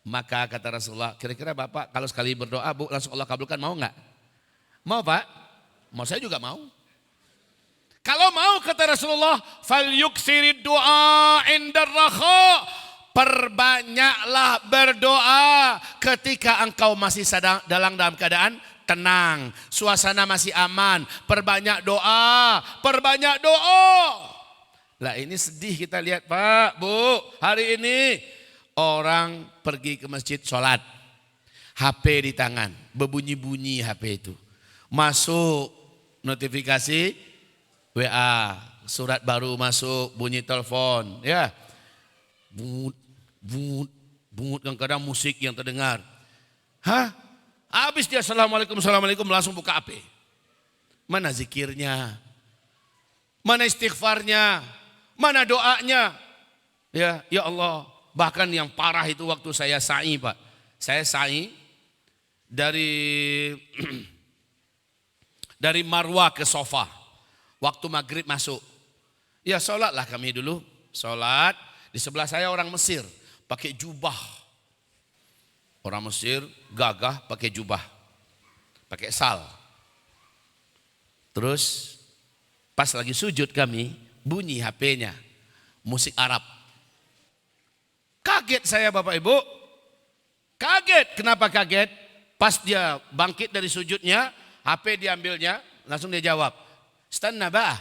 Maka kata Rasulullah, kira-kira Bapak kalau sekali berdoa Bu langsung Allah kabulkan, mau nggak? Mau Pak? Mau, saya juga mau. Kalau mau kata Rasulullah, falyuksirid du'a indar rakha. Perbanyaklah berdoa ketika engkau masih dalam keadaan tenang, suasana masih aman. Perbanyak doa, perbanyak doa. Lah ini sedih kita lihat Pak, Bu, hari ini orang pergi ke masjid sholat, HP di tangan, berbunyi-bunyi HP itu. Masuk notifikasi WA, surat baru masuk, bunyi telepon, ya. Bungut kadang-kadang musik yang terdengar. Habis dia assalamualaikum langsung buka HP. Mana zikirnya? Mana istighfarnya? Mana doanya? Ya Allah. Bahkan yang parah itu waktu saya sa'i Pak. Saya sa'i dari Marwah ke Sofa. Waktu maghrib masuk. Ya sholatlah kami dulu. Sholat. Di sebelah saya orang Mesir. Pakai jubah. Orang Mesir gagah pakai jubah. Pakai sal. Terus pas lagi sujud kami. Bunyi HP-nya. Musik Arab. Kaget saya Bapak Ibu. Kaget. Kenapa kaget? Pas dia bangkit dari sujudnya, HP diambilnya, langsung dia jawab. Stanna ba'ah,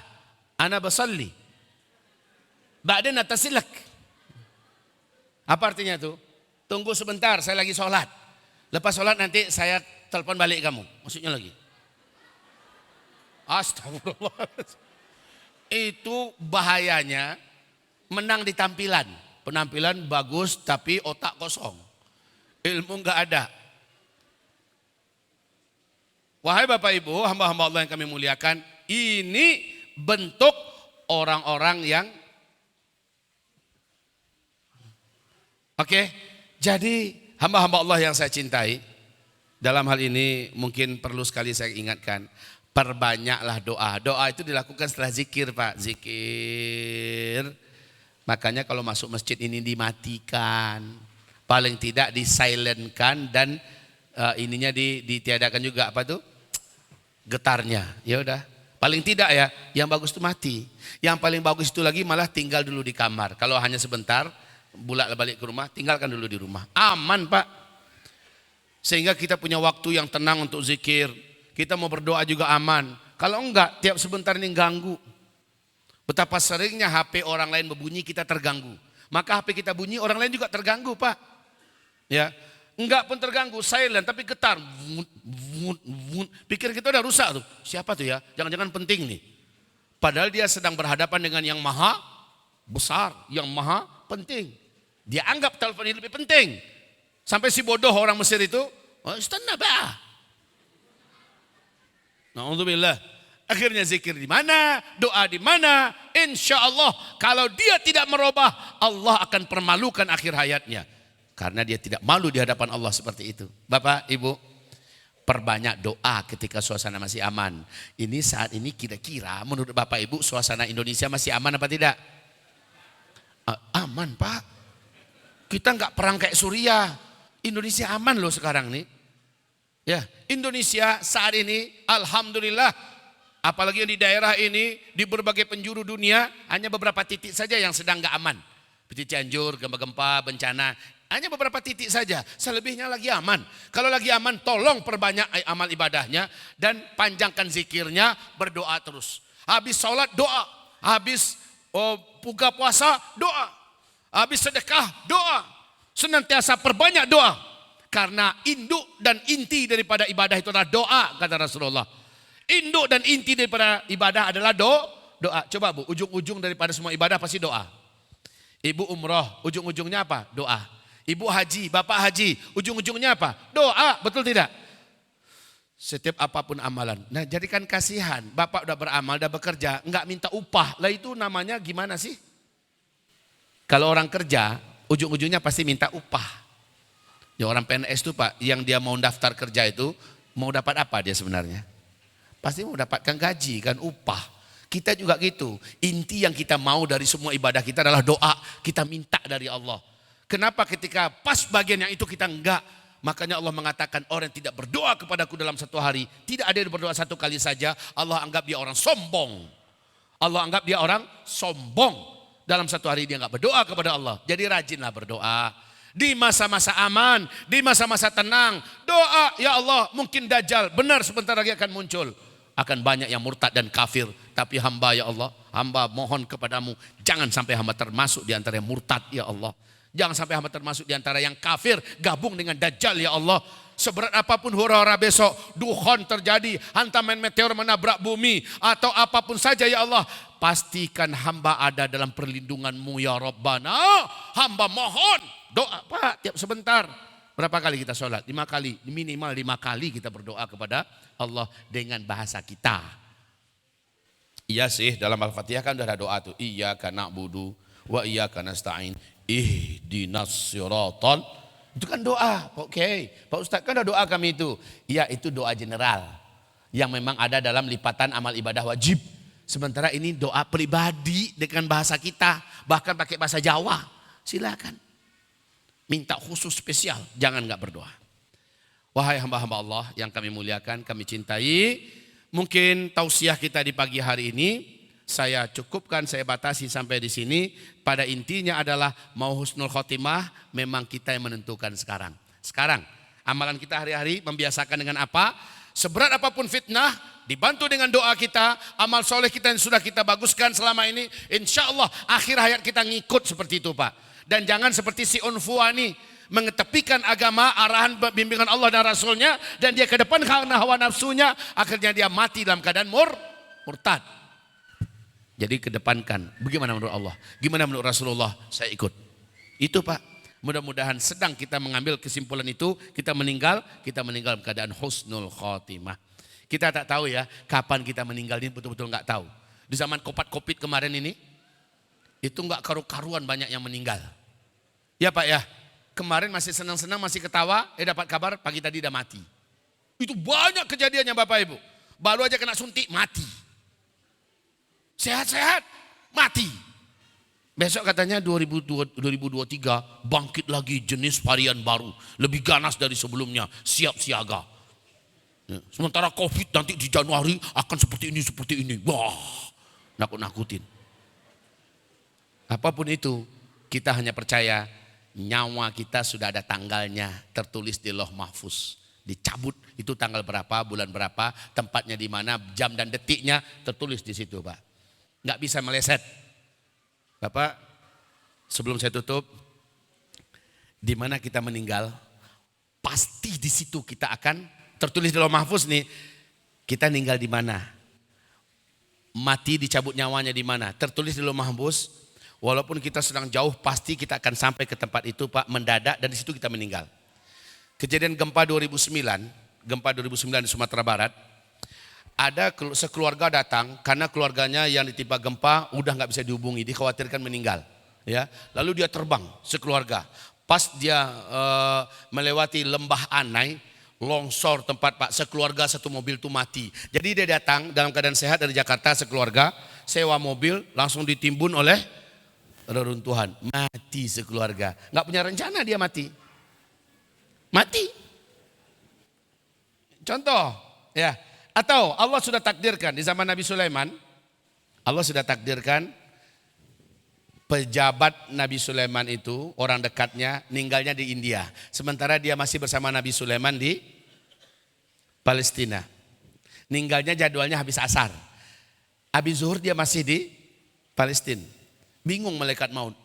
ana basalli. Ba'din atasilak. Apa artinya itu? Tunggu sebentar, saya lagi sholat. Lepas sholat nanti saya telepon balik kamu. Maksudnya lagi. Astagfirullah. Itu bahayanya menang di tampilan. Penampilan bagus tapi otak kosong. Ilmu enggak ada. Wahai Bapak Ibu, hamba-hamba Allah yang kami muliakan, ini bentuk orang-orang yang jadi hamba-hamba Allah yang saya cintai, dalam hal ini mungkin perlu sekali saya ingatkan, perbanyaklah doa. Doa itu dilakukan setelah zikir, Pak, zikir. Makanya kalau masuk masjid ini dimatikan, paling tidak disilentkan dan ininya ditiadakan juga apa tuh? Getarnya. Ya udah. Paling tidak ya, yang bagus itu mati. Yang paling bagus itu lagi malah tinggal dulu di kamar. Kalau hanya sebentar, balik ke rumah, tinggalkan dulu di rumah. Aman, Pak. Sehingga kita punya waktu yang tenang untuk zikir. Kita mau berdoa juga aman. Kalau enggak, tiap sebentar ini ganggu. Betapa seringnya HP orang lain berbunyi, kita terganggu. Maka HP kita bunyi, orang lain juga terganggu, Pak. Ya, enggak pun terganggu, silent tapi getar. Pikir kita udah rusak tuh. Siapa tuh ya? Jangan-jangan penting nih. Padahal dia sedang berhadapan dengan yang maha besar, yang maha penting. Dia anggap telepon ini lebih penting. Sampai si bodoh orang Mesir itu, istana bah. Na'udzubillah. Akhirnya zikir di mana, doa di mana, insya Allah kalau dia tidak merubah, Allah akan permalukan akhir hayatnya. Karena dia tidak malu di hadapan Allah seperti itu. Bapak, Ibu, perbanyak doa ketika suasana masih aman. Ini saat ini kira-kira menurut Bapak Ibu suasana Indonesia masih aman apa tidak? Aman, Pak. Kita nggak perang kayak Suriah. Indonesia aman loh sekarang nih. Ya, Indonesia saat ini alhamdulillah, apalagi yang di daerah ini di berbagai penjuru dunia hanya beberapa titik saja yang sedang nggak aman. Seperti Cianjur, gempa-gempa, bencana. Hanya beberapa titik saja, selebihnya lagi aman. Kalau lagi aman, tolong perbanyak amal ibadahnya dan panjangkan zikirnya, berdoa terus. Habis sholat doa, habis buka puasa doa, habis sedekah doa. Senantiasa perbanyak doa. Karena induk dan inti daripada ibadah itu adalah doa, kata Rasulullah. Induk dan inti daripada ibadah adalah doa. Coba Bu, ujung-ujung daripada semua ibadah pasti doa. Ibu umroh, ujung-ujungnya apa? Doa. Ibu haji, bapak haji, ujung-ujungnya apa? Doa, betul tidak? Setiap apapun amalan. Nah, jadikan kasihan, bapak udah beramal, udah bekerja, enggak minta upah. Lah itu namanya gimana sih? Kalau orang kerja, ujung-ujungnya pasti minta upah. Ya orang PNS itu Pak, yang dia mau daftar kerja itu, mau dapat apa dia sebenarnya? Pasti mau dapatkan gaji kan, upah. Kita juga gitu, inti yang kita mau dari semua ibadah kita adalah doa, kita minta dari Allah. Kenapa ketika pas bagian yang itu kita enggak? Makanya Allah mengatakan orang yang tidak berdoa kepadaku dalam satu hari, tidak ada yang berdoa satu kali saja, Allah anggap dia orang sombong. Allah anggap dia orang sombong. Dalam satu hari dia enggak berdoa kepada Allah. Jadi rajinlah berdoa. Di masa-masa aman, di masa-masa tenang, doa, ya Allah mungkin Dajjal benar sebentar lagi akan muncul. Akan banyak yang murtad dan kafir. Tapi hamba ya Allah, hamba mohon kepadamu, jangan sampai hamba termasuk di antara yang murtad ya Allah. Jangan sampai hamba termasuk di antara yang kafir, gabung dengan Dajjal ya Allah. Seberat apapun hura-hura besok, dukhon terjadi, hantaman meteor menabrak bumi, atau apapun saja ya Allah. Pastikan hamba ada dalam perlindunganmu ya Rabbana. Hamba mohon, doa Pak tiap sebentar. Berapa kali kita sholat? 5 kali, minimal 5 kali kita berdoa kepada Allah dengan bahasa kita. Iya sih, dalam Al-Fatihah kan udah ada doa tuh. Iyyaka na'budu wa iyyaka nasta'in. Ihdinas siratal. Itu kan doa. Oke, Pak Ustadz kan ada doa kami itu. Iya, itu doa general yang memang ada dalam lipatan amal ibadah wajib. Sementara ini doa pribadi dengan bahasa kita, bahkan pakai bahasa Jawa. Silakan. Minta khusus spesial, jangan enggak berdoa. Wahai hamba-hamba Allah yang kami muliakan, kami cintai, mungkin tausiah kita di pagi hari ini saya cukupkan, saya batasi sampai di sini. Pada intinya adalah mau husnul khotimah memang kita yang menentukan sekarang. Sekarang amalan kita hari-hari membiasakan dengan apa? Seberat apapun fitnah, dibantu dengan doa kita, amal soleh kita yang sudah kita baguskan selama ini, insya Allah akhir hayat kita ngikut seperti itu Pak. Dan jangan seperti si Unfuani mengetepikan agama, arahan bimbingan Allah dan Rasulnya, dan dia ke depan karena hawa nafsunya, akhirnya dia mati dalam keadaan murtad. Jadi kedepankan, bagaimana menurut Allah, gimana menurut Rasulullah, saya ikut. Itu Pak, Mudah-mudahan sedang kita mengambil kesimpulan itu, kita meninggal dalam keadaan husnul khotimah. Kita tak tahu ya kapan kita meninggal, ini betul-betul nggak tahu. Di zaman COVID kemarin ini, itu nggak karu-karuan banyak yang meninggal. Ya Pak ya, kemarin masih senang-senang, masih ketawa, dapat kabar pagi tadi udah mati. Itu banyak kejadiannya Bapak Ibu. Baru aja kena suntik, mati. Sehat-sehat, mati. Besok katanya 2023 bangkit lagi jenis varian baru. Lebih ganas dari sebelumnya, siap siaga. Sementara COVID nanti di Januari akan seperti ini. Wah, nakut-nakutin. Apapun itu, kita hanya percaya nyawa kita sudah ada tanggalnya tertulis di Lauh Mahfuz. Dicabut itu tanggal berapa, bulan berapa, tempatnya di mana, jam dan detiknya tertulis di situ Pak. Nggak bisa meleset. Bapak, sebelum saya tutup, di mana kita meninggal, pasti di situ kita akan tertulis di Lauh Mahfuz nih, kita meninggal di mana, mati dicabut nyawanya di mana, tertulis di Lauh Mahfuz. Walaupun kita sedang jauh, pasti kita akan sampai ke tempat itu Pak, mendadak, dan di situ kita meninggal. Kejadian gempa 2009 di Sumatera Barat. Ada sekeluarga datang karena keluarganya yang ditimpa gempa udah nggak bisa dihubungi, dikhawatirkan meninggal. Ya, lalu dia terbang sekeluarga. Pas dia melewati lembah Anai, longsor tempat Pak, sekeluarga satu mobil itu mati. Jadi dia datang dalam keadaan sehat dari Jakarta sekeluarga, sewa mobil langsung ditimbun oleh reruntuhan, mati sekeluarga. Nggak punya rencana dia mati. Contoh, ya. Atau Allah sudah takdirkan di zaman Nabi Sulaiman, Allah sudah takdirkan pejabat Nabi Sulaiman itu, orang dekatnya, meninggalnya di India. Sementara dia masih bersama Nabi Sulaiman di Palestina. Meninggalnya jadwalnya habis asar. Habis zuhur dia masih di Palestina. Bingung malaikat maut.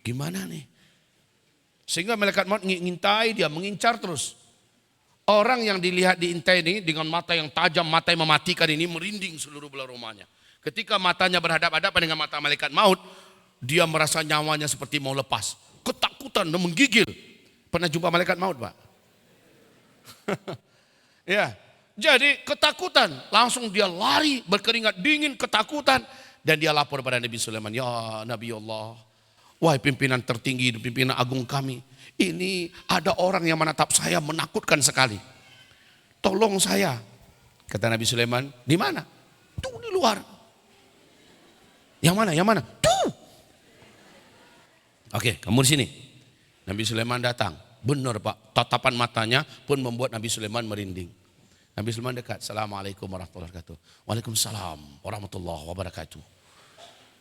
Gimana nih? Sehingga malaikat maut ngintai dia, mengincar terus. Orang yang dilihat diintai ini dengan mata yang tajam, mata yang mematikan ini merinding seluruh belah rumahnya. Ketika matanya berhadapan-hadapan dengan mata malaikat maut, dia merasa nyawanya seperti mau lepas. Ketakutan dan menggigil. Pernah jumpa malaikat maut Pak? Ya, jadi ketakutan. Langsung dia lari, berkeringat dingin, ketakutan. Dan dia lapor pada Nabi Sulaiman, ya Nabi Allah, wahai pimpinan tertinggi, pimpinan agung kami. Ini ada orang yang menatap saya menakutkan sekali. Tolong saya. Kata Nabi Sulaiman, di mana? Tuh di luar. Yang mana? Yang mana? Tuh. Oke, kamu di sini. Nabi Sulaiman datang. Benar Pak, tatapan matanya pun membuat Nabi Sulaiman merinding. Nabi Sulaiman dekat. Assalamualaikum warahmatullahi wabarakatuh. Waalaikumsalam warahmatullahi wabarakatuh.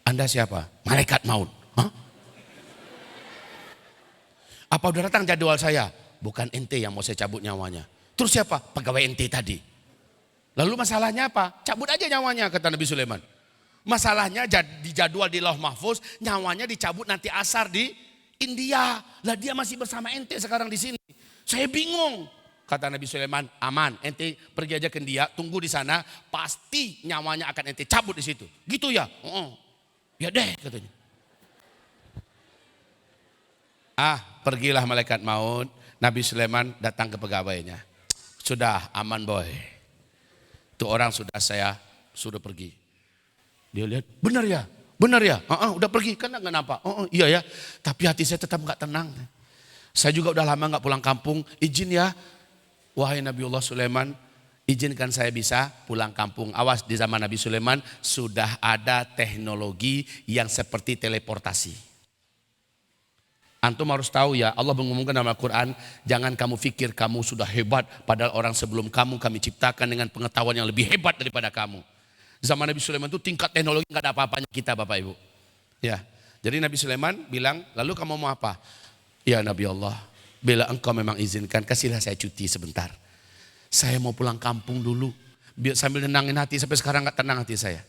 Anda siapa? Malaikat maut. Hah? Apa udah datang jadwal saya? Bukan ente yang mau saya cabut nyawanya. Terus siapa? Pegawai ente tadi. Lalu masalahnya apa? Cabut aja nyawanya, kata Nabi Sulaiman. Masalahnya di jadwal di Lauh Mahfuz, nyawanya dicabut nanti asar di India. Lah dia masih bersama ente sekarang di sini. Saya bingung. Kata Nabi Sulaiman, aman, ente pergi aja ke India, tunggu di sana, pasti nyawanya akan ente cabut di situ. Gitu ya? Ya deh, katanya. Pergilah malaikat maut. Nabi Sulaiman datang ke pegawainya. Sudah aman boy. Itu orang saya sudah pergi. Dia lihat, benar ya? Benar ya? Udah pergi, kan nggak nampak. Iya ya, tapi hati saya tetap nggak tenang. Saya juga udah lama nggak pulang kampung. Izin ya, wahai Nabiullah Sulaiman, izinkan saya bisa pulang kampung. Awas, di zaman Nabi Sulaiman sudah ada teknologi yang seperti teleportasi. Antum harus tahu ya, Allah mengumumkan dalam Al-Quran, jangan kamu pikir kamu sudah hebat, padahal orang sebelum kamu kami ciptakan dengan pengetahuan yang lebih hebat daripada kamu. Zaman Nabi Sulaiman itu tingkat teknologi nggak ada apa-apanya kita Bapak Ibu. Ya, jadi Nabi Sulaiman bilang, lalu kamu mau apa? Ya Nabi Allah, bila engkau memang izinkan, kasihlah saya cuti sebentar. Saya mau pulang kampung dulu, biar sambil nenangin hati, sampai sekarang nggak tenang hati saya.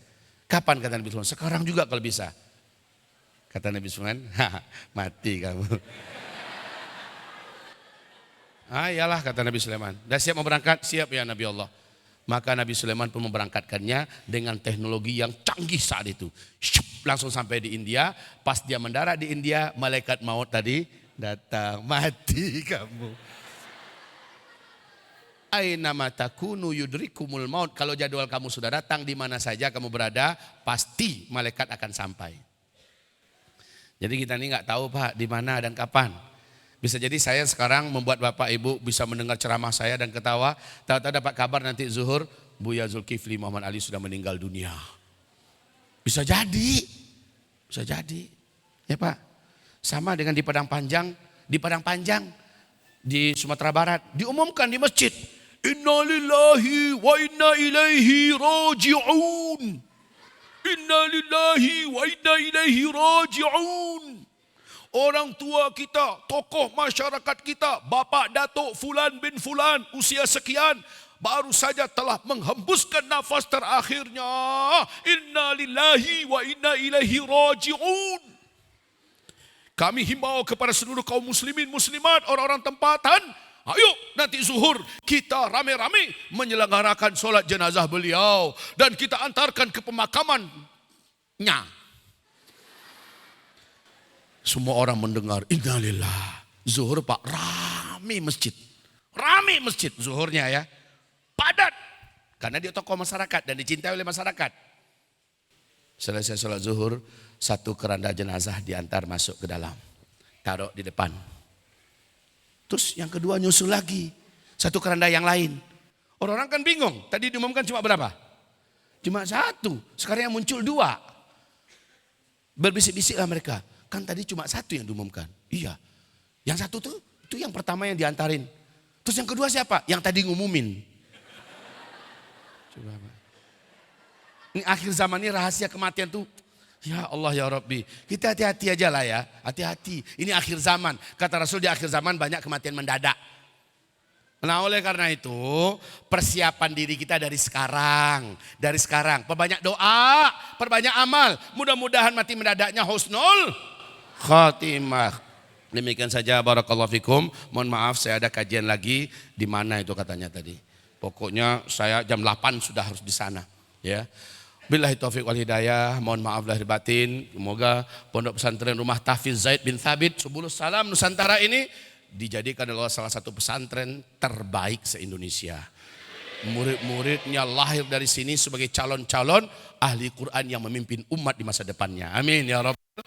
Kapan kata Nabi Sulaiman? Sekarang juga kalau bisa. Kata Nabi Sulaiman, mati kamu. Iyalah kata Nabi Sulaiman. Dah siap mau berangkat? Siap ya Nabi Allah. Maka Nabi Sulaiman pun memberangkatkannya dengan teknologi yang canggih saat itu. Langsung sampai di India. Pas dia mendarat di India, malaikat maut tadi datang, mati kamu. Aina matakunu yudrikumul maut. Kalau jadwal kamu sudah datang, di mana saja kamu berada, pasti malaikat akan sampai. Jadi kita ini nggak tahu Pak di mana dan kapan. Bisa jadi saya sekarang membuat Bapak Ibu bisa mendengar ceramah saya dan ketawa. Tahu-tahu dapat kabar nanti zuhur, Buya Zulkifli Muhammad Ali sudah meninggal dunia. Bisa jadi, ya Pak. Sama dengan di Padang Panjang, di Sumatera Barat diumumkan di masjid. Inna lillahi wa inna ilaihi raji'un. Inna lillahi wa inna ilaihi raji'un. Orang tua kita, tokoh masyarakat kita, Bapak Datuk Fulan bin Fulan, usia sekian, baru saja telah menghembuskan nafas terakhirnya. Inna lillahi wa inna ilaihi raji'un. Kami himbau kepada seluruh kaum muslimin, muslimat, orang-orang tempatan. Ayo nanti zuhur kita rame-rame menyelenggarakan solat jenazah beliau. Dan kita antarkan ke pemakamannya. Semua orang mendengar, innalillah. Zuhur Pak, rame masjid zuhurnya ya. Padat. Karena dia tokoh masyarakat dan dicintai oleh masyarakat. Selesai sholat zuhur, satu keranda jenazah diantar masuk ke dalam. Taruh di depan. Terus yang kedua nyusul lagi. Satu keranda yang lain. Orang-orang kan bingung. Tadi diumumkan cuma berapa? Cuma satu. Sekarang yang muncul dua. Berbisik-bisiklah mereka. Kan tadi cuma satu yang diumumkan. Iya. Yang satu tuh itu yang pertama yang diantarin. Terus yang kedua siapa? Yang tadi ngumumin. Coba Pak. Ini akhir zaman ini rahasia kematian tuh. Ya Allah ya Rabbi. Kita hati-hati aja lah ya. Hati-hati. Ini akhir zaman. Kata Rasul di akhir zaman banyak kematian mendadak. Nah oleh karena itu persiapan diri kita dari sekarang. Perbanyak doa. Perbanyak amal. Mudah-mudahan mati mendadaknya husnul khatimah. Demikian saja barakallahu fikum. Mohon maaf saya ada kajian lagi. Di mana itu katanya tadi. Pokoknya saya jam 8 sudah harus di sana. Ya. Billahi taufiq wal hidayah, mohon maaf lahir batin. Semoga Pondok Pesantren Rumah Tahfiz Zaid bin Thabit Subulus Salam Nusantara ini dijadikan adalah salah satu pesantren terbaik se-Indonesia. Murid-muridnya lahir dari sini sebagai calon-calon ahli Quran yang memimpin umat di masa depannya. Amin ya rabbal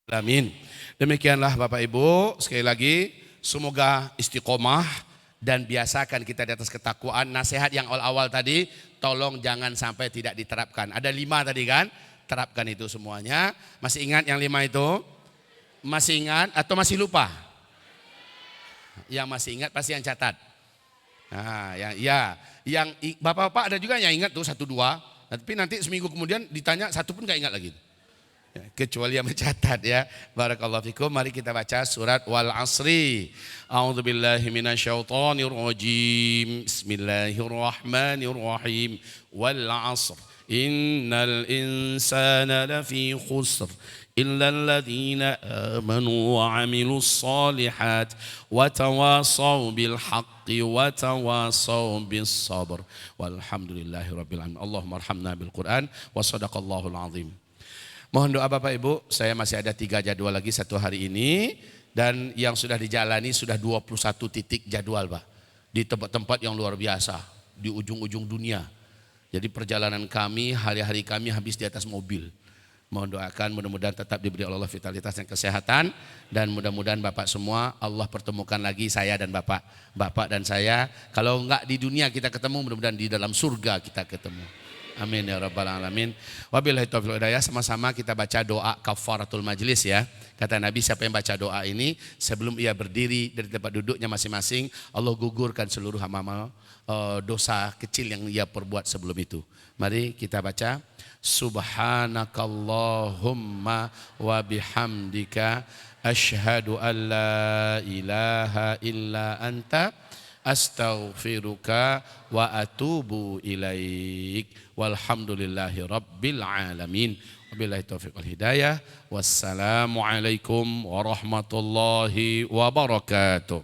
alamin. Demikianlah Bapak Ibu, sekali lagi semoga istiqomah dan biasakan kita di atas ketakwaan. Nasihat yang awal-awal tadi tolong jangan sampai tidak diterapkan. Ada 5 tadi kan, terapkan itu semuanya. Masih ingat yang 5 itu? Masih ingat atau masih lupa? Yang masih ingat pasti yang catat. Nah, yang bapak-bapak ada juga yang ingat tuh 1, 2. Tapi nanti seminggu kemudian ditanya satu pun gak ingat lagi. Ya, kecuali yang mencatat ya. Barakallahu fikum. Mari kita baca surat Wal Asri. A'udzubillahi minasyaitonir rajim. Bismillahirrahmanirrahim. Wal 'asr. Innal insana lafi khusr. Illa alladhina amanu wa 'amilus solihat wa tawasaw bil haqqi wa tawasaw bis sabr. Walhamdulillahirabbil alamin. Allahumma arhamna bil Qur'an wa sadaqallahul azim. Mohon doa Bapak Ibu, saya masih ada 3 jadwal lagi 1 hari ini. Dan yang sudah dijalani sudah 21 titik jadwal Pak. Di tempat-tempat yang luar biasa, di ujung-ujung dunia. Jadi perjalanan kami, hari-hari kami habis di atas mobil. Mohon doakan mudah-mudahan tetap diberi Allah vitalitas dan kesehatan. Dan mudah-mudahan Bapak semua Allah pertemukan lagi saya dan Bapak. Bapak dan saya, kalau enggak di dunia kita ketemu, mudah-mudahan di dalam surga kita ketemu. Amin ya rabbal alamin. Wabillahi taufiq wal hidayah. Sama-sama kita baca doa kafaratul majlis ya. Kata Nabi siapa yang baca doa ini sebelum ia berdiri dari tempat duduknya masing-masing, Allah gugurkan seluruh amal dosa kecil yang ia perbuat sebelum itu. Mari kita baca. Subhanakallahumma wa bihamdika asyhadu an la ilaha illa anta astaghfiruka wa atubu ilaik. Walhamdulillahi rabbil alamin. Wabillahi taufiq wal hidayah. Wassalamualaikum warahmatullahi wabarakatuh.